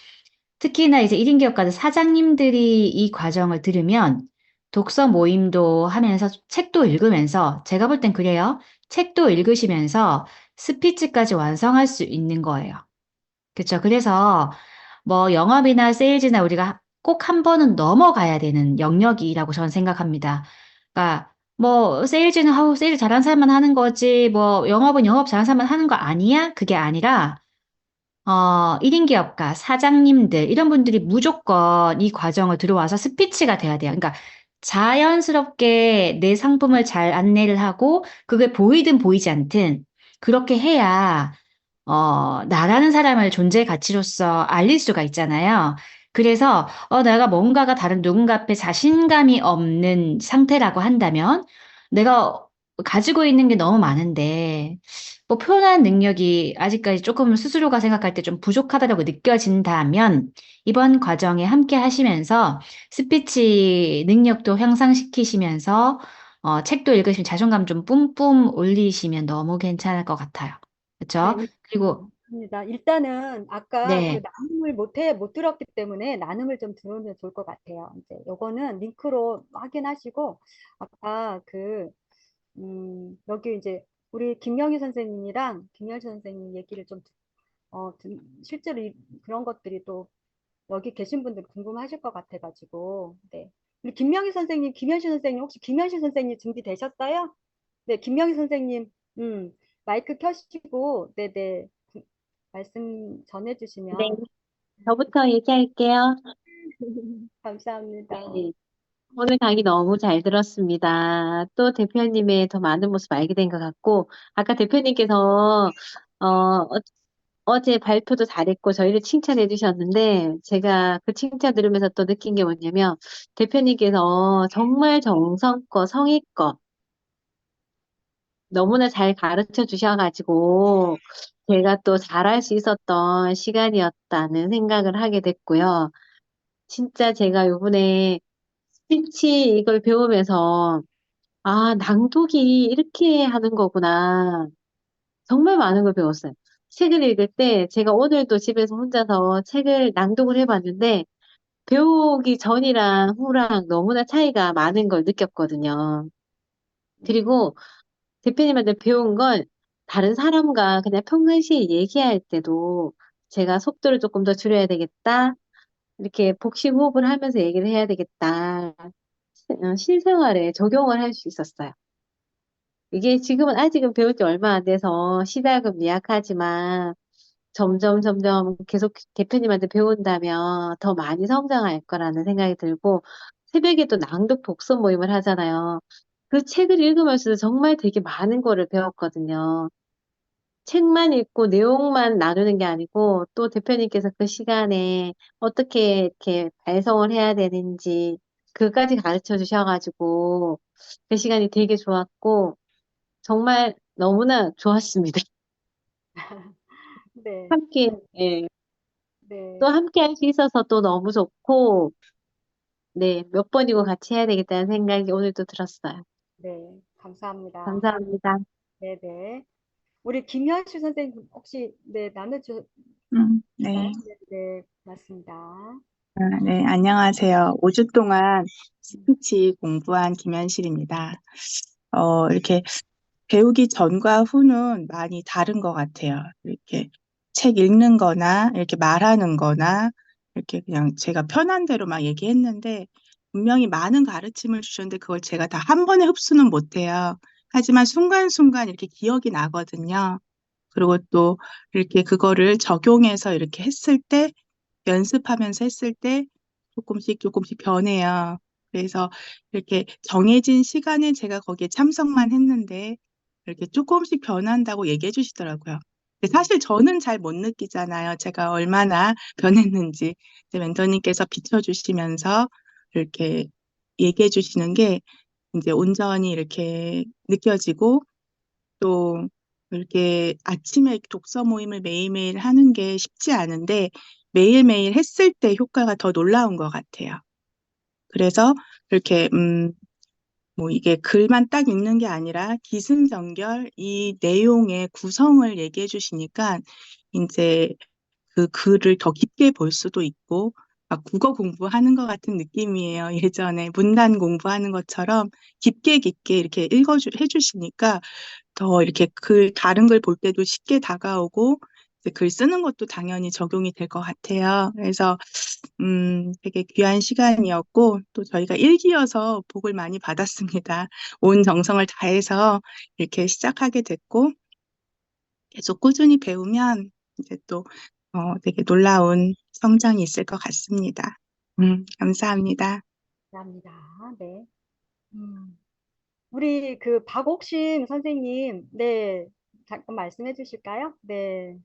특히나 이제 1인 기업가들 사장님들이 이 과정을 들으면 독서 모임도 하면서 책도 읽으면서 제가 볼 땐 그래요. 책도 읽으시면서 스피치까지 완성할 수 있는 거예요. 그렇죠. 그래서 뭐 영업이나 세일즈나 우리가 꼭 한 번은 넘어가야 되는 영역이라고 저는 생각합니다. 그러니까 뭐 세일즈는 하고 세일 잘하는 사람만 하는 거지 뭐 영업은 영업 잘하는 사람만 하는 거 아니야? 그게 아니라 1인 기업가, 사장님들, 이런 분들이 무조건 이 과정을 들어와서 스피치가 돼야 돼요. 그러니까 자연스럽게 내 상품을 잘 안내를 하고, 그게 보이든 보이지 않든, 그렇게 해야, 나라는 사람을 존재 가치로서 알릴 수가 있잖아요. 그래서, 내가 뭔가가 다른 누군가 앞에 자신감이 없는 상태라고 한다면, 내가 가지고 있는 게 너무 많은데, 뭐 표현하는 능력이 아직까지 조금 스스로가 생각할 때 좀 부족하다고 느껴진다면 이번 과정에 함께 하시면서 스피치 능력도 향상시키시면서 책도 읽으시면 자존감 좀 뿜뿜 올리시면 너무 괜찮을 것 같아요. 그렇죠? 네, 그리고 맞습니다. 일단은 아까 그 네. 나눔을 못 들었기 때문에 나눔을 좀 들으면 좋을 것 같아요. 이제 요거는 링크로 확인하시고 아까 여기 이제 우리 김영희 선생님이랑 김열희 선생님 얘기를 좀 실제로 그런 것들이 또 여기 계신 분들 궁금하실 것 같아가지고 네. 우리 김영희 선생님, 김현시 선생님 혹시 김현시 선생님 준비되셨어요? 네, 김영희 선생님 마이크 켜시고 네네 말씀 네, 전해주시면 저부터 얘기할게요. 감사합니다. 네, 오늘 강의 너무 잘 들었습니다. 또 대표님의 더 많은 모습 알게 된 것 같고, 아까 대표님께서 어제 발표도 잘했고 저희를 칭찬해 주셨는데 제가 그 칭찬 들으면서 또 느낀 게 뭐냐면 대표님께서 정말 정성껏 성의껏 너무나 잘 가르쳐 주셔가지고 제가 또 잘할 수 있었던 시간이었다는 생각을 하게 됐고요. 진짜 제가 요번에 스피치 이걸 배우면서 아, 낭독이 이렇게 하는 거구나. 정말 많은 걸 배웠어요. 책을 읽을 때 제가 오늘도 집에서 혼자서 책을 낭독을 해봤는데 배우기 전이랑 후랑 너무나 차이가 많은 걸 느꼈거든요. 그리고 대표님한테 배운 건 다른 사람과 그냥 평상시에 얘기할 때도 제가 속도를 조금 더 줄여야 되겠다. 이렇게 복식 호흡을 하면서 얘기를 해야 되겠다. 실생활에 적용을 할 수 있었어요. 이게 지금은 아직은 배울 지 얼마 안 돼서 시작은 미약하지만 점점 계속 대표님한테 배운다면 더 많이 성장할 거라는 생각이 들고 새벽에 또 낭독 독서 모임을 하잖아요. 그 책을 읽으면서도 정말 되게 많은 거를 배웠거든요. 책만 읽고 내용만 나누는 게 아니고 또 대표님께서 그 시간에 어떻게 이렇게 발성을 해야 되는지 그까지 가르쳐 주셔가지고 그 시간이 되게 좋았고 정말 너무나 좋았습니다. 네, 함께, 예, 또 네, 함께 할 수 있어서 또 너무 좋고, 네, 몇 번이고 같이 해야 되겠다는 생각이 오늘도 들었어요. 네, 감사합니다. 감사합니다. 네네. 우리 김현시 선생님 혹시 네 나눠주실까요? 네. 네, 네, 맞습니다. 네, 안녕하세요. 5주 동안 스피치 공부한 김현실입니다. 이렇게 배우기 전과 후는 많이 다른 것 같아요. 이렇게 책 읽는 거나, 이렇게 말하는 거나, 이렇게 그냥 제가 편한 대로 막 얘기했는데, 분명히 많은 가르침을 주셨는데, 그걸 제가 다 한 번에 흡수는 못해요. 하지만 순간순간 이렇게 기억이 나거든요. 그리고 또 이렇게 그거를 적용해서 이렇게 했을 때, 연습하면서 했을 때 조금씩 변해요. 그래서 이렇게 정해진 시간에 제가 거기에 참석만 했는데 이렇게 조금씩 변한다고 얘기해 주시더라고요. 근데 사실 저는 잘 못 느끼잖아요. 제가 얼마나 변했는지. 근데 멘토님께서 비춰주시면서 이렇게 얘기해 주시는 게 이제 온전히 이렇게 느껴지고 또 이렇게 아침에 독서 모임을 매일매일 하는 게 쉽지 않은데 매일매일 했을 때 효과가 더 놀라운 것 같아요. 그래서 이렇게 뭐 이게 글만 딱 읽는 게 아니라 기승전결 이 내용의 구성을 얘기해 주시니까 이제 그 글을 더 깊게 볼 수도 있고 막 국어 공부하는 것 같은 느낌이에요. 예전에 문단 공부하는 것처럼 깊게 깊게 이렇게 해주시니까 더 이렇게 다른 글 볼 때도 쉽게 다가오고 이제 글 쓰는 것도 당연히 적용이 될 것 같아요. 그래서 되게 귀한 시간이었고 또 저희가 일기여서 복을 많이 받았습니다. 온 정성을 다해서 이렇게 시작하게 됐고 계속 꾸준히 배우면 이제 또 되게 놀라운 성장이 있을 것 같습니다. 감사합니다. 감사합니다. 네. 우리 그 박옥심 선생님, 네, 잠깐 말씀해 주실까요? 네.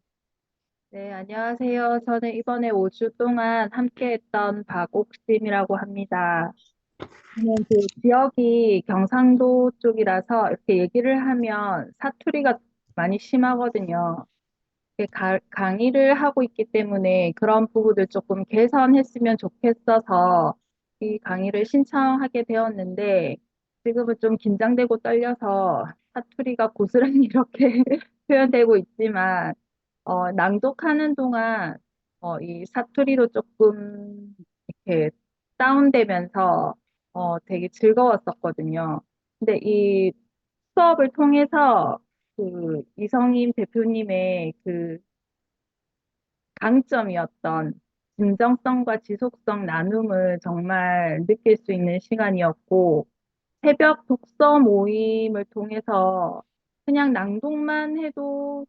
네, 안녕하세요. 저는 이번에 5주 동안 함께했던 박옥심이라고 합니다. 저는 그 지역이 경상도 쪽이라서 이렇게 얘기를 하면 사투리가 많이 심하거든요. 강의를 하고 있기 때문에 그런 부분을 조금 개선했으면 좋겠어서 이 강의를 신청하게 되었는데 지금은 좀 긴장되고 떨려서 사투리가 고스란히 이렇게 표현되고 있지만 낭독하는 동안 이 사투리도 조금 이렇게 다운되면서 되게 즐거웠었거든요. 근데 이 수업을 통해서 그 이성임 대표님의 그 강점이었던 진정성과 지속성 나눔을 정말 느낄 수 있는 시간이었고, 새벽 독서 모임을 통해서 그냥 낭독만 해도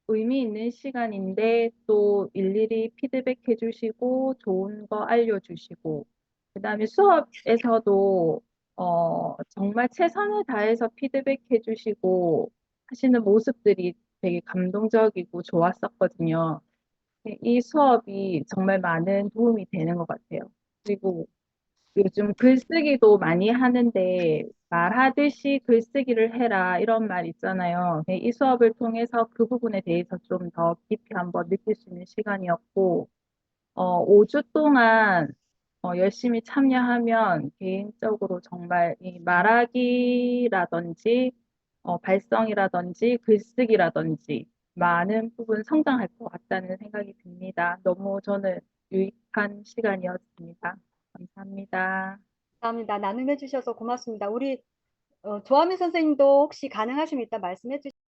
의미 있는 시간인데 또 일일이 피드백해 주시고 좋은 거 알려주시고 그다음에 수업에서도 정말 최선을 다해서 피드백해 주시고 하시는 모습들이 되게 감동적이고 좋았었거든요. 이 수업이 정말 많은 도움이 되는 것 같아요. 그리고 요즘 글쓰기도 많이 하는데 말하듯이 글쓰기를 해라 이런 말 있잖아요. 이 수업을 통해서 그 부분에 대해서 좀 더 깊이 한번 느낄 수 있는 시간이었고 5주 동안 열심히 참여하면 개인적으로 정말 이 말하기라든지 발성이라든지 글쓰기라든지 많은 부분 성장할 것 같다는 생각이 듭니다. 너무 저는 유익한 시간이었습니다. 감사합니다. 감사합니다. 나눔해 주셔서 고맙습니다. 우리 조아미 선생님도 혹시 가능하시면 이따 말씀해 주시죠.